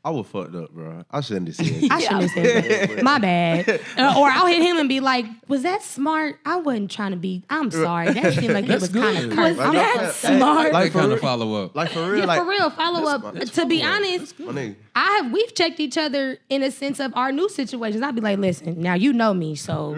I was fucked up, bro. I shouldn't have said I shouldn't have said that. My bad. Or I'll hit him and be like, was that smart? I wasn't trying to be, I'm sorry. That seemed like it was kind of cursed. Like, That's hey, smart. Like for kind real- of follow up. Like for real, Yeah, like for real, follow up. To be honest, my nigga. we've checked each other in a sense of our new situations. I'd be like, listen, now you know me, so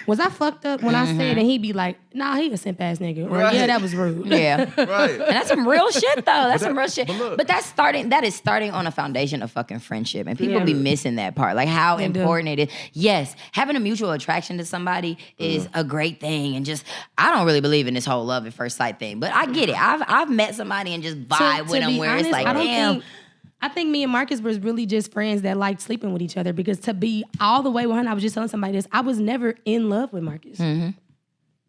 was I fucked up when I said, and he'd be like, nah, he a simp ass nigga. Or Right. yeah, that was rude. Yeah. Right. And that's some real shit, though. That's some real shit. but look- But that is starting on a foundation of fucking friendship. And people Yeah. be missing that part. Like how They do. important it is. Yes, having a mutual attraction to somebody is a great thing. And just, I don't really believe in this whole love at first sight thing. But I get it. I've met somebody and just vibe with them be where honest, it's like, I don't damn. I think me and Marcus was really just friends that liked sleeping with each other, because to be all the way 100, I was just telling somebody this, I was never in love with Marcus.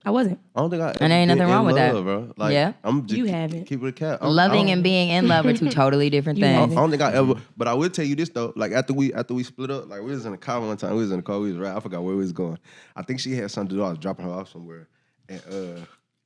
I wasn't. I don't think I. And there ain't been nothing wrong in with that. love, bro. Like, Yeah. I'm just You haven't. keep it a cat. Loving and being in love are two totally different You I things. don't think I ever, but I will tell you this though. Like after we split up, like we was in the car one time. We was in the car. We was right. I forgot where we was going. I think she had something to do. I was dropping her off somewhere, and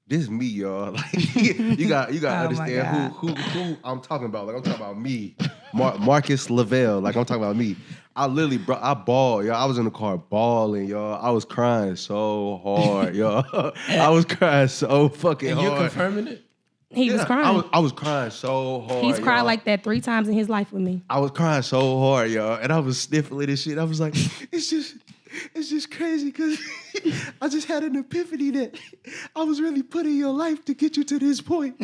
this is me, y'all. Like you got to understand who I'm talking about. Like I'm talking about me, Marxus Lyvell. Like I'm talking about me. I literally, I bawled, y'all. I was in the car bawling, y'all. I was crying so hard, y'all. I was crying so fucking And hard. you confirming it? He was crying. I was crying so hard. He's cried y'all. like that 3 times in his life with me. I was crying so hard, y'all, and I was sniffling this shit. I was like, it's just crazy because I just had an epiphany that I was really putting your life to get you to this point.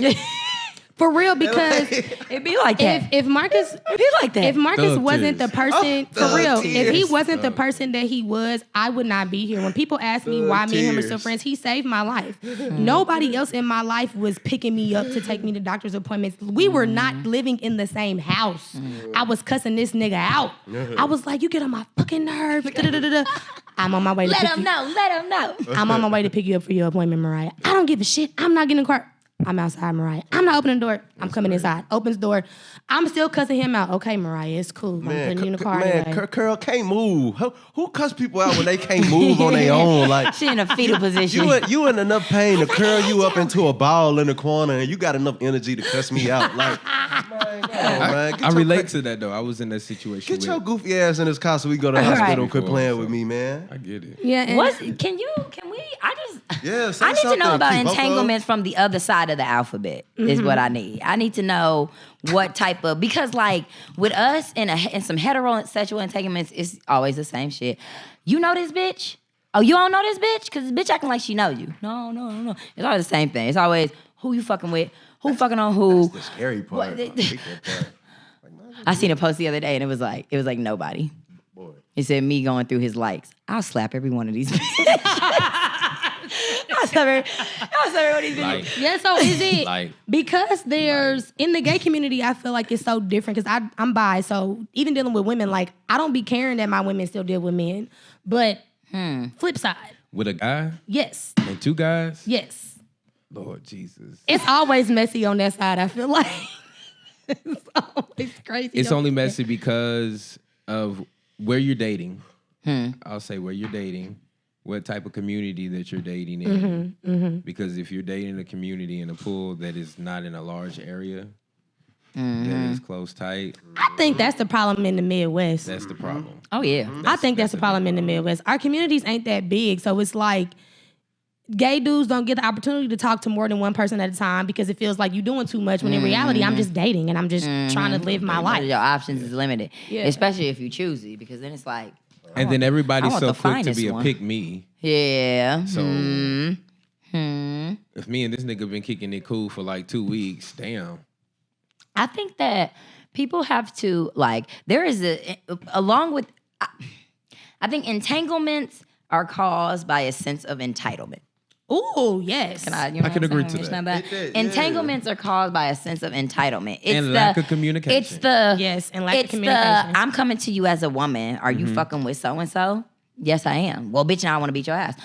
For real, because It be like that. if Marcus It be like that. if Marcus Thug wasn't tears. the person, for thug real, if he tears. wasn't the person that he was, I would not be here. When people ask me why me and him are still tears. friends, he saved my life. Nobody else in my life was picking me up to take me to doctor's appointments. We were not living in the same house. I was cussing this nigga out. I was like, you get on my fucking nerves. Da-da-da-da-da. I'm on my way to Let pick him you. know. Let him know. I'm on my way to pick you up for your appointment, Mariah. I don't give a shit. I'm not getting in the car. I'm outside, Mariah. I'm not opening the door. I'm coming inside. Opens the door. I'm still cussing him out. Okay, Mariah, it's cool. I'm putting you in the car anyway. Curl can't move. Who cuss people out when they can't move on their own? Like She in a fetal position. you in enough pain to curl you up into a ball in the corner, and you got enough energy to cuss me out. Like, man, get I your relate to that though. I was in that situation. Get your goofy ass in this car so we go to the hospital and quit playing with me, man. I get it. Yeah, and Can we? Yeah, say I need to know something, about KeyVoco. entanglements from the other side of the alphabet. Is what I need. I need to know what type of, because like with us in some heterosexual entanglements, it's always the same shit. You know this bitch? Oh, you don't know this bitch? Because this bitch acting like she know you. No. It's always the same thing. It's always who you fucking with, who fucking on who. That's the scary part. I hate that part. I seen a post the other day and it was like nobody. Boy. It said me going through his likes. I'll slap every one of these bitches. I'll slap every one of these bitches. Like, yeah, so is it Like- because there's in the gay community, I feel like it's so different because I'm bi. So even dealing with women, like I don't be caring that my women still deal with men. But flip side, with a guy yes, and two guys. yes. Lord Jesus. It's always messy on that side, I feel like. It's always crazy. It's only messy because of where you're dating. I'll say where you're dating, what type of community that you're dating in. Because if you're dating a community in a pool that is not in a large area, that is close tight, I think that's the problem in the Midwest. that's the problem. Oh yeah. I think that's the problem in the Midwest. Our communities ain't that big, so it's like gay dudes don't get the opportunity to talk to more than one person at a time because it feels like you're doing too much. When in reality, I'm just dating and I'm just trying to live my life. Your options is limited, Yeah. especially if you choosy, because then it's like, And then everybody's want so the quick to finest be a one. pick me. yeah. So if me and this nigga been kicking it cool for like 2 weeks, damn. I think that people have to like. There is along with. I think entanglements are caused by a sense of entitlement. Ooh, yes. I can agree to that. Entanglements are caused by a sense of entitlement. It's And lack of communication. It's the Yes, and lack of it's communication. I'm coming to you as a woman. Are you fucking with so and so? Yes, I am. Well, bitch, now I want to beat your ass.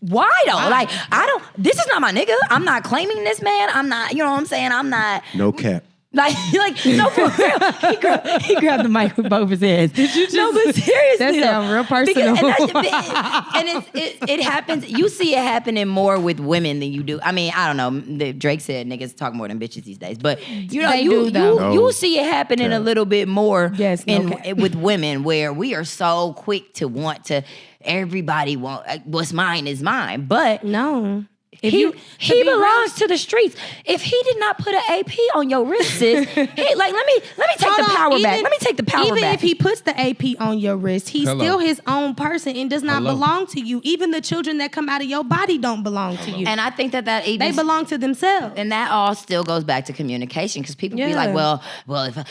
Why though? Like, I don't. This is not my nigga. I'm not claiming this man. I'm not. You know what I'm saying? I'm not. No cap. Like no, for real. He grabbed the mic with both his hands. Did you just? No, but seriously, That sound real personal. It happens. You see it happening more with women than you do. I mean, I don't know. Drake said niggas talk more than bitches these days, but you know, They do, though. you see it happening a little bit more. Yes, with women, where we are so quick to want to. Everybody want what's mine is mine, but No. he belongs to the streets. If he did not put an AP on your wrist, sis, let me take the power back. Let me take the power even back. if he puts the AP on your wrist, he's Hello. still his own person and does not Hello. belong to you. Even the children that come out of your body don't belong to you. And I think that even They belong to themselves. and that all still goes back to communication, because people be Yeah. like, well,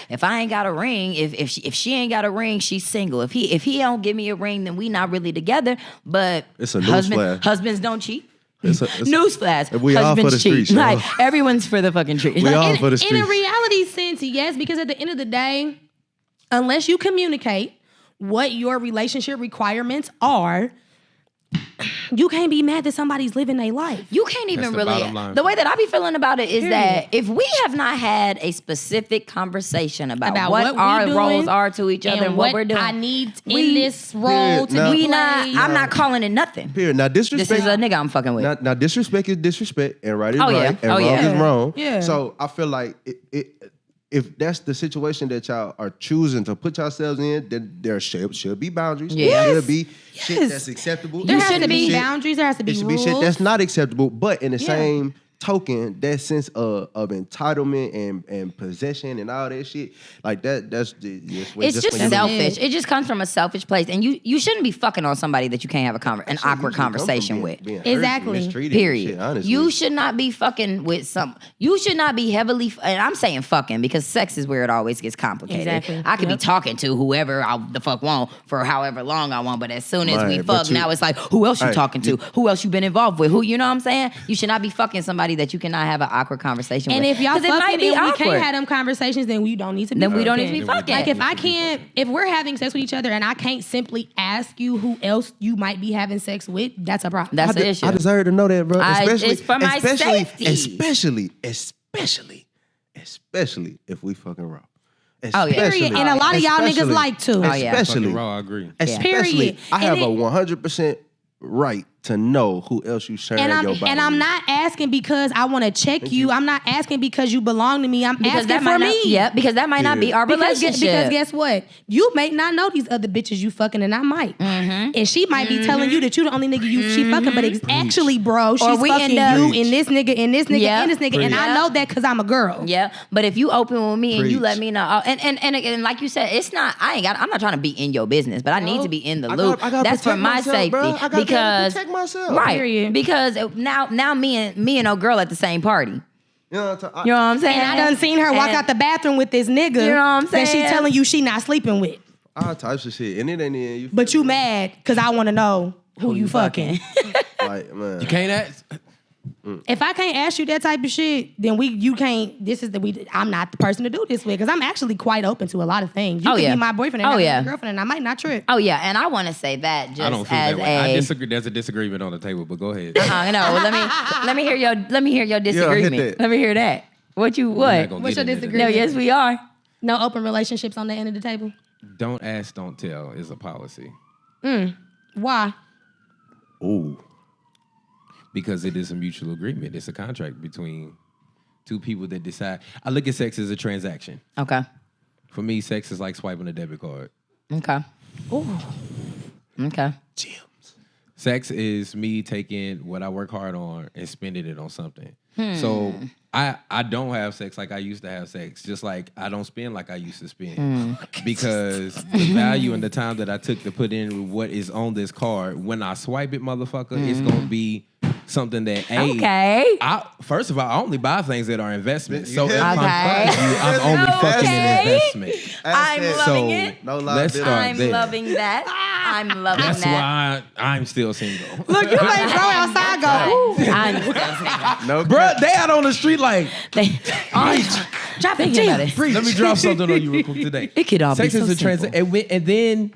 if I ain't got a ring, if she ain't got a ring, she's single. If he don't give me a ring, then we not really together. But It's a newsflash. husbands don't cheat. It's Newsflash. We all for Husbands the cheat. streets, y'all. Like everyone's for the fucking street. We all for the In a streets. reality sense, yes, because at the end of the day, unless you communicate what your relationship requirements are, you can't be mad that somebody's living their life. You can't even That's the really. bottom line. The way that I be feeling about it is Period. that if we have not had a specific conversation about About what what we our doing roles are to each other and what we're doing, I need We- in this role to Now- be we not. played. I'm not calling it nothing. Period. Now This disrespect. is a nigga I'm fucking with. Now disrespect is disrespect, and right is Oh, right, yeah. and Oh, wrong yeah. is wrong. Yeah. So I feel like if that's the situation that y'all are choosing to put yourselves in, then there should be boundaries. Yes. There should be shit that's acceptable. There has should to be shit- boundaries. There has to be It should rules. be shit that's not acceptable. But in the same token, that sense of entitlement and possession and all that shit, like that's it's just selfish. It just comes from a selfish place, and you shouldn't be fucking on somebody that you can't have an awkward conversation with. Exactly. Period. Shit, honestly. You should not be fucking with you should not be heavily. And I'm saying fucking because sex is where it always gets complicated. Exactly. I could be talking to whoever I the fuck want for however long I want, but as soon as we Right, but fuck, now it's like who else you talking to? Who else you been involved with? Who you know what I'm saying? You should not be fucking somebody that you cannot have an awkward conversation And with. if y'all 'Cause it fucking might be and we awkward. can't have them conversations, then we don't need to be Then we don't fucking. need to be fucking. Like if we're having sex with each other and I can't simply ask you who else you might be having sex with, that's a problem. That's the issue. I deserve to know that, bro. It's for my safety. Especially if we fucking raw. Oh, yeah. Period. And a lot of y'all niggas like to. Oh, yeah. Especially Fucking raw, I agree. Especially, Period. I have And a 100% right to know who else you sharing your body and I'm with. not asking because I want to check you. I'm not asking because you belong to me. I'm asking that for might me. not, yeah, because that might not be our Because relationship. guess what? You may not know these other bitches you fucking, and I might. Mm-hmm. And she might be telling you that you the only nigga she fucking, but it's actually, bro, she's we fucking end up- you and this nigga and this nigga Yeah. and this nigga, and I know that because I'm a girl. Yeah, but if you open with me and you Preach. let me know, and like you said, it's not. I'm not trying to be in your business, but I need to be in the I loop. gotta That's for protect my myself, safety bro. I gotta because protect myself. right. Period. Because now me and old girl at the same party. You know what I'm You know what I'm saying? And I done seen her walk And- out the bathroom with this nigga. You know what I'm That she saying? telling you she not sleeping with. all types of shit, and it ain't even you. But you mad because I want to know who you fucking. Like, man, You can't ask. If I can't ask you that type of shit, then you can't. I'm not the person to do this with because I'm actually quite open to a lot of things. You Oh, could yeah. be my boyfriend and Oh, I yeah. my girlfriend, and I might not trip. Oh yeah, and I want to say that just I don't feel as that way. I a. disagree. There's a disagreement on the table, but go ahead. No, let me hear your disagreement. that. Let me hear that. What? We're not gonna What's get your into that. disagreement? No, yes we are. No open relationships on the end of the table. Don't ask, don't tell is a policy Why? ooh, because it is a mutual agreement. It's a contract between two people that decide. I look at sex as a transaction. Okay. For me, sex is like swiping a debit card. Okay. Ooh. Okay. Sex is me taking what I work hard on and spending it on something. So I don't have sex like I used to have sex, just like I don't spend like I used to spend. Because the value and the time that I took to put in what is on this card, when I swipe it, motherfucker, it's going to be something that, Okay. first of all, I only buy things that are investments. So if Okay. I'm fucking you, I'm only fucking an Okay. investment. I'm So, loving it. no let's liability. start I'm there. loving that. I'm loving That's that. why I'm still single. Look, you made bro outside go. Ooh. I'm still single. No, Bruh, they out on the street like, Drop it, about it. let me drop something on you real quick today. It could all be Sex so is a simple. and then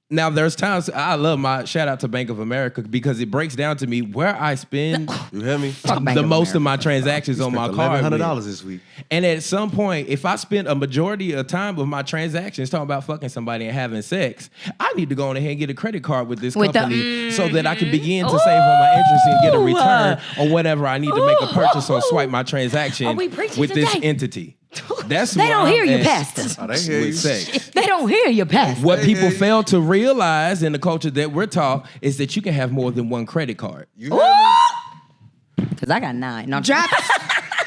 now there's times I love my shout out to Bank of America because it breaks down to me where I spend you hear me? Bank the of most of America. my transactions on my card. $1,100 with. this week. And at some point, if I spend a majority of time of my transactions talking about fucking somebody and having sex, I need to go on ahead and get a credit card with this With the- company so that I can begin to save on my interest and get a return on whatever I need to make a purchase or swipe my transaction Are we preaching with this today? entity. That's They where don't I'm hear you, at Pastor. Oh, they hear you. with sex. They don't hear your past. What people hear you. fail to realize in the culture that we're taught is that you can have more than one credit card. You hear me? Because I got 9. No,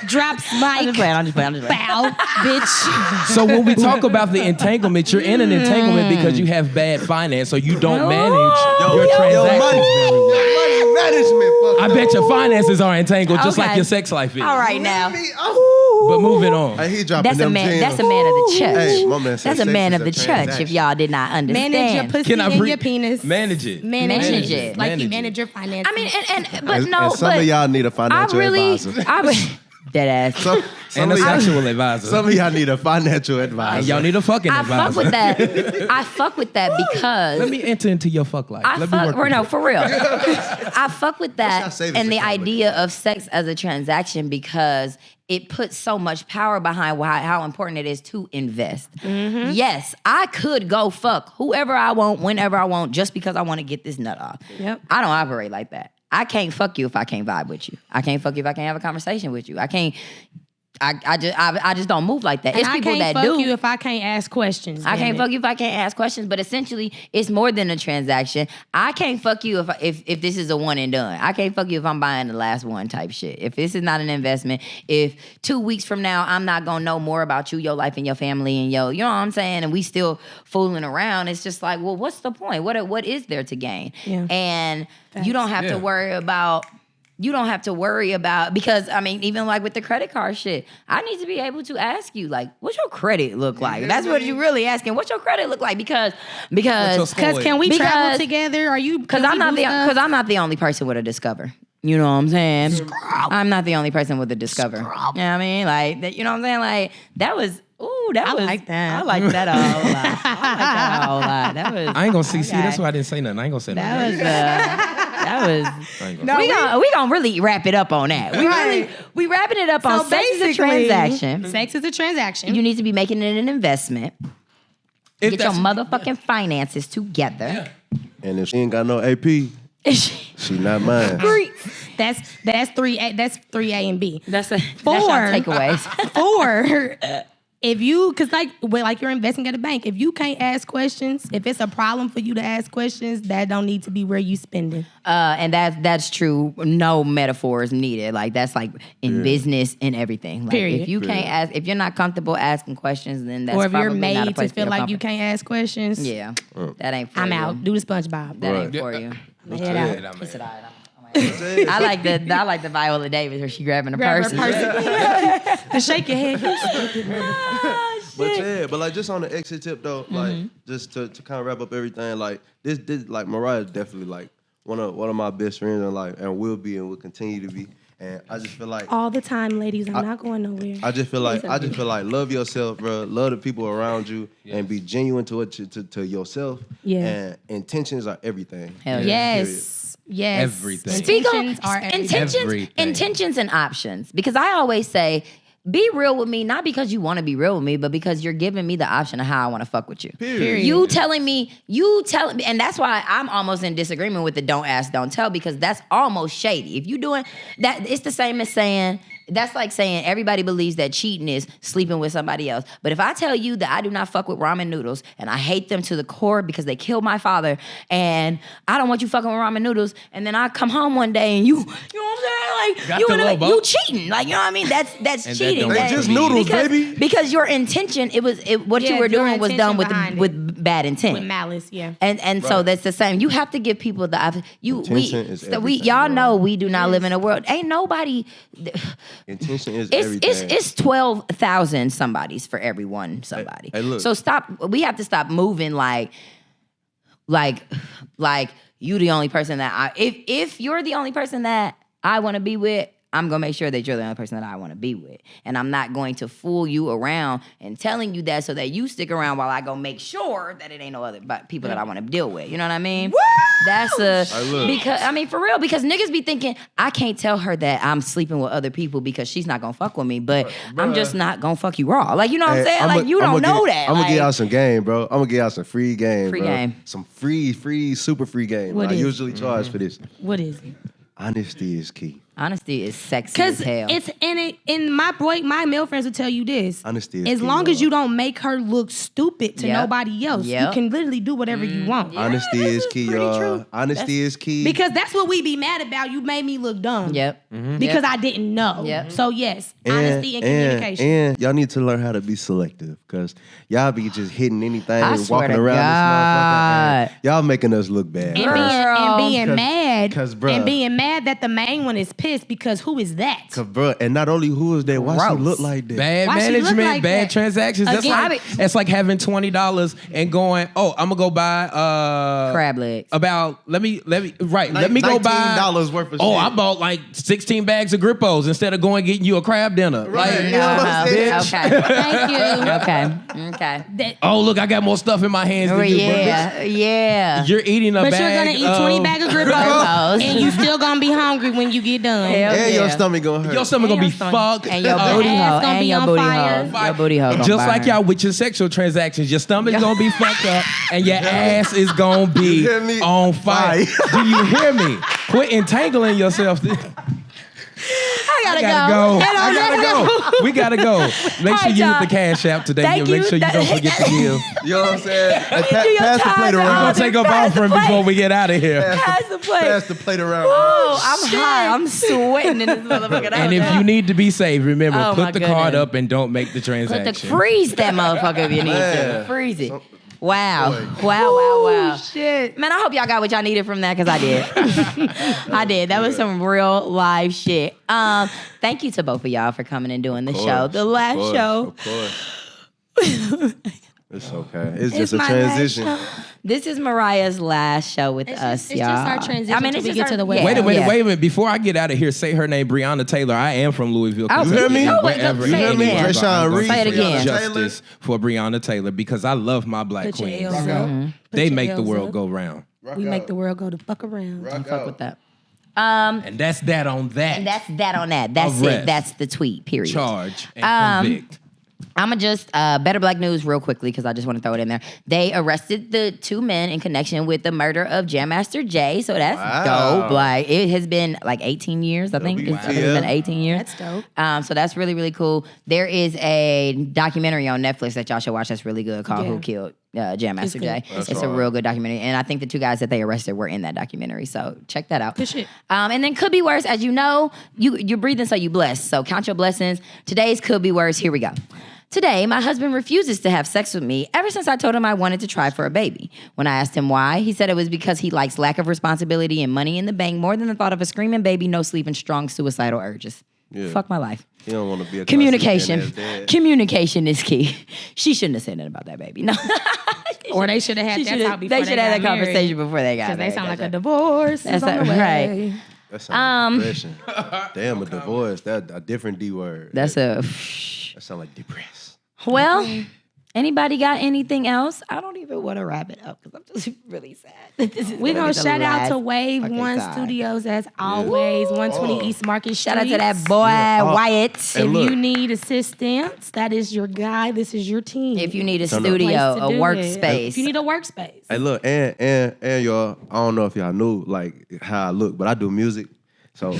Drops I'm mic. just playing. I'm just playing. Bow, bitch. So when we talk about the entanglement, you're in an entanglement because you have bad finance or you don't manage your transactions very well. Money management. I bet your finances are entangled just Okay. like your sex life is. All right now. But moving on. Hey, he dropping That's a them man. gems. That's a man of the church. Hey, my man said That's a sex man is of the a church. transaction. If y'all did not understand, Manage your pussy Can I and your penis. manage it? Manage it. Like you Manage it. manage your finances. I mean, but And no, some but of y'all need a I financial really, advisor. dead ass. Some And a of y'all- sexual advisor. Some of y'all need a financial advisor. And y'all need a fucking I advisor. fuck with that. I fuck with that because Let me enter into your fuck life. I Let me fuck. work Or with no, you. for real. I fuck with y'all that savings and the account idea of sex as a transaction because it puts so much power behind how important it is to invest. Yes, I could go fuck whoever I want, whenever I want, just because I want to get this nut off. Yep. I don't operate like that. I can't fuck you if I can't vibe with you. I can't fuck you if I can't have a conversation with you. I just don't move like that. And It's I people can't that fuck do. you if I can't ask questions. I damn can't it. fuck you if I can't ask questions, but essentially it's more than a transaction. I can't fuck you if this is a one and done. I can't fuck you if I'm buying the last one type shit. If this is not an investment, if 2 weeks from now I'm not gonna know more about you, your life and your family and you know what I'm saying, and we still fooling around, it's just like, well, what's the point? What is there to gain? Yeah. And Facts. you don't have Yeah. to worry about. You don't have to worry about, because I mean, even like with the credit card shit, I need to be able to ask you, like, what's your credit look like? That's what you really asking. What's your credit look like? Because What's your Because can we travel Because- together? Are you? because I'm not the only person with a Discover. You know what I'm saying? I'm not the only person with a Discover. You know what I mean? Like that, you know what I'm saying? Like that was. Ooh, that I was. like that. I like that a whole lot. I like that a whole lot. That was. I ain't gonna see. See, okay. that's why I didn't say nothing. I ain't gonna say nothing. That was. That was. I ain't gonna We gonna really wrap it up on that. We wrapping it up on sex is a transaction. Sex is a transaction. You need to be making it an investment. If Get your that's- motherfucking finances together. And if she ain't got no AP, she not mine. That's three A and B. That's your Four. takeaways. 4, if you, because like you're investing at a bank, if you can't ask questions, if it's a problem for you to ask questions, that don't need to be where you spending. And that's true. No metaphors needed. Like that's like in business and everything. Like Period. if you can't ask, if you're not comfortable asking questions, then that's Or if you're probably not a made to place feel like you comfortable. can't ask questions, Yeah, that ain't. For I'm you. out. Do the SpongeBob. That Right. ain't for you. Head out. Yeah, He said, "All right, I like the Viola Davis where she grabbing a Grab her purse. purse. To shake your head. But yeah, but like just on the exit tip though, like just to kind of wrap up everything, like this like Mariah is definitely like one of my best friends in life, and will be and will continue to be. And I just feel like All the time, ladies. I'm not going nowhere. I just feel like love yourself, bro. Love the people around you, and be genuine to yourself. Yeah. And intentions are everything. Hell yeah. Yes. Yes. Everything. Speak on Intentions are everything. Everything. intentions and options. Because I always say, be real with me, not because you want to be real with me, but because you're giving me the option of how I want to fuck with you. Period. You telling me, and that's why I'm almost in disagreement with the don't ask, don't tell, because that's almost shady. If you doing that, it's the same as saying, that's like saying everybody believes that cheating is sleeping with somebody else. But if I tell you that I do not fuck with ramen noodles and I hate them to the core because they killed my father, and I don't want you fucking with ramen noodles, and then I come home one day and you know what I'm saying? Like Got the little you boat. cheating. Like, you know what I mean? That's And cheating. that don't They just noodles, because, baby. Because your intention, what Yeah, you were your doing was done intention behind with bad intent. With malice, yeah. And so that's the same. You have to give people the option. Intention is everything, y'all bro. know we do not live in a world. Ain't nobody. Intention is It's everything. it's 12,000 somebodies for every one somebody. Hey, look. So we have to stop moving like you the only person that if you're the only person that I want to be with, I'm going to make sure that you're the only person that I want to be with. And I'm not going to fool you around and telling you that so that you stick around while I go make sure that it ain't no other people that I want to deal with. You know what I mean? That's because, I mean, for real, because niggas be thinking, I can't tell her that I'm sleeping with other people because she's not going to fuck with me, but I'm just not going to fuck you raw. Like, you know what I'm saying? Like, you don't know that. I'm going to Like, give y'all some game, bro. I'm going to give y'all some free game, Free bro. game. Some free, super free game. What I is it? usually charge for this. What is it? Honesty is key. Honesty is sexy as Because hell. it's in it. And my male friends will tell you this. Honesty is As key, long as dog. you don't make her look stupid to Yep. nobody else, you Yep. can literally do whatever you want. Honesty this is is key, pretty y'all. true. Honesty is key. Because that's what we be mad about. You made me look dumb. Yep. Because Yep. I didn't know. Yep. So yes, honesty and communication. And y'all need to learn how to be selective, because y'all be just hitting anything I and swear walking to around God. this motherfucker. And y'all making us look bad. And bro. being Cause- mad, 'cause, bruh. and being mad that the main one is pissed because who is that? 'Cause, bro, and not only who is that, why she Gross. look like that? Bad Why she look management, like bad that? transactions. That's Again, like that's like having $20 and going, oh, I'm gonna go buy Crab legs. Let me go buy $19 worth of Oh, shit. I bought like 16 bags of Grippos instead of going getting you a crab dinner. Right. Like, You know what I'm saying? Okay. Thank you. Okay. That- oh, look, I got more stuff in my hands Oh, than you. yeah. Yeah. You're eating a but bag. you're gonna eat 20 bags of Grippos, Grippos. and you still gonna be hungry when you get done. Hell And your yeah. stomach gonna hurt. Your stomach gonna be And your stomach. fucked. And your up. booty ass hole. gonna And be your on booty fire. hole. Your booty hole. Just like y'all with your sexual transactions, your stomach's gonna be fucked up and your ass is gonna be You hear me? on fire. Do you hear me? Quit entangling yourself. gotta go. And I on gotta that go. We gotta go. Make sure you hit y'all. the Cash App today. Thank Make you. sure you don't forget to give. You know what I'm saying? Hey, do your pass the time, plate y'all. We're around. gonna take up Pass the offering plate. before we get out of here. Pass the plate. Pass the plate around. Oh, I'm hot. I'm sweating in this motherfucker. And if you need to be saved, remember, Oh, my put the card goodness. up and don't make the transaction. freeze that motherfucker if you need to. Man. Freeze it. Wow. Wow. Shit. Man, I hope y'all got what y'all needed from that because I did. I did. That was some real live shit. Thank you to both of y'all for coming and doing the show. The last show. Of course. It's okay. It's just a my transition. last This is Mariah's last show with us, it's y'all. just our transition till we get to the yeah, wedding. Wait a yeah. minute. Before I get out of here, say her name, Breonna Taylor. I am from Louisville. Oh, Kentucky, you hear me? and Oh, wait, wherever say it anyone again. goes, Treshawn I'm gonna Reed, Say it again. Justice for Breonna Taylor because I love my black Put your queens. L's up. Put They your make the L's world up. go round. We make the world go to fuck around. Rock Fuck out. with that. And that's that on that. And that's that on that. That's Arrest. it. That's the tweet, period. Charge and convict. I'm going to just, Better Black News real quickly because I just want to throw it in there. They arrested the two men in connection with the murder of Jam Master Jay. So that's Wow. dope. Like, it has been like 18 years, I think. I think it's been 18 years. That's dope. So that's really, really cool. There is a documentary on Netflix that y'all should watch that's really good called Yeah. Who Killed Jam Master good. Jay. That's It's a hard. real good documentary. And I think the two guys that they arrested were in that documentary. So check that out. Good shit. And then Could Be Worse. As you know, you're breathing, so you blessed. So count your blessings. Today's Could Be Worse. Here we go. Today, my husband refuses to have sex with me ever since I told him I wanted to try for a baby. When I asked him why, he said it was because he likes lack of responsibility and money in the bank more than the thought of a screaming baby, no sleep, and strong suicidal urges. Yeah. Fuck my life. You don't want to be a Communication. constant man that's dead. Communication is key. She shouldn't have said that about that baby. No. Or they should have had that talk before They should have got that conversation married. before they got Because married. they sound like a divorce. That's is on the right. way. That sounds like depression. Damn, a divorce. That a different D word. That's a... That sound like depressed. Well, anybody got anything else? I don't even want to wrap it up because I'm just really sad. that this is We're gonna going be to the shout out last to Wave fucking 1 time. Studios as always, 120 East Market Street. Shout out to that boy, Oh. Wyatt. And If look. you need assistance, that is your guy. This is your team. If you need a Turn up. studio, Place to a do it. workspace. If you need a workspace. Hey, look, and y'all, I don't know if y'all knew like how I look, but I do music. So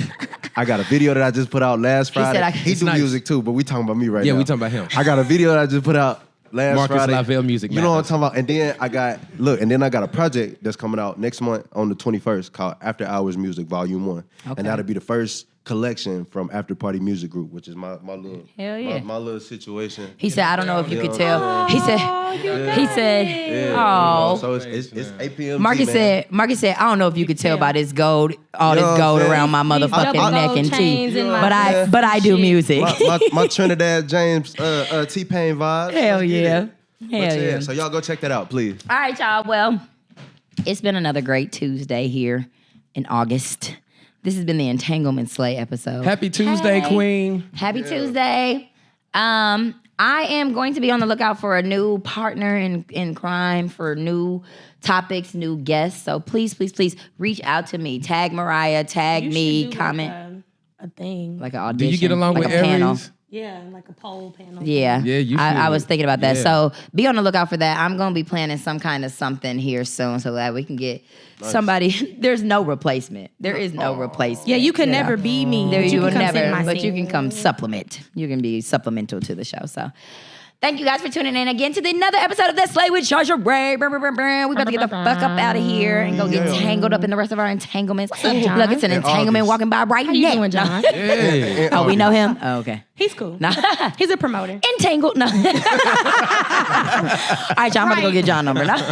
I got a video that I just put out last Friday. said He it's do nice. music too, but we talking about me right now. Yeah, we talking about him. I got a video that I just put out last Marxus Friday. Lyvell Music You know what I'm Matters. talking about? And then I got a project that's coming out next month on the 21st called After Hours Music Volume 1. Okay. And that'll be the first collection from After Party Music Group, which is my little Hell yeah. my little situation. He said, I don't know if you Yeah. could tell. He said, Yeah, oh. So it's 8 p.m. Marcus said, I don't know if you could tell by this gold, all You know this what I'm gold saying? around my These motherfucking double neck gold and chains teeth. in my But I do shit. music. my Trinidad James T-Pain vibes. Hell Let's get yeah. it. But Hell yeah. So y'all go check that out, please. All right, y'all. Well, it's been another great Tuesday here in August. This has been the Entanglement Slay episode. Happy Tuesday, Hey. Queen. Happy Tuesday. I am going to be on the lookout for a new partner in crime, for new topics, new guests. So please reach out to me. Tag Mariah, tag You me, should do comment. Like a thing. Like an audition. Do you get along like with a panel. Aries? Yeah, like a poll panel. Yeah. Yeah, you I should. was thinking about that. Yeah. So be on the lookout for that. I'm going to be planning some kind of something here soon so that we can get somebody. There's no replacement. There is no replacement. Yeah, you can know? never be me. There but you can will come sit in never, my but you scene. can come supplement. You can be supplemental to the show. So thank you guys for tuning in again to another episode of Let's Slay with Shasha Ray. We about to get the fuck up out of here and go get tangled up in the rest of our entanglements. up, John? Look, it's an entanglement August. walking by right How you now. doing, John? Yeah. Oh, we know him? Oh, okay. He's cool. Nah. He's a promoter. Entangled. No. All right, John, I'm about to go get John number. No? Look,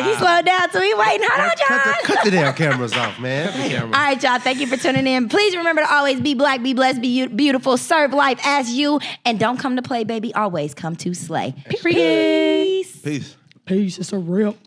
he slowed down, so he waiting. Hold on, John. Cut the damn cameras off, man. All right, y'all. Thank you for tuning in. Please remember to always be black, be blessed, be beautiful, serve life as you, and don't come to play, baby. Always come to slay. Peace. Peace. Peace. It's a real.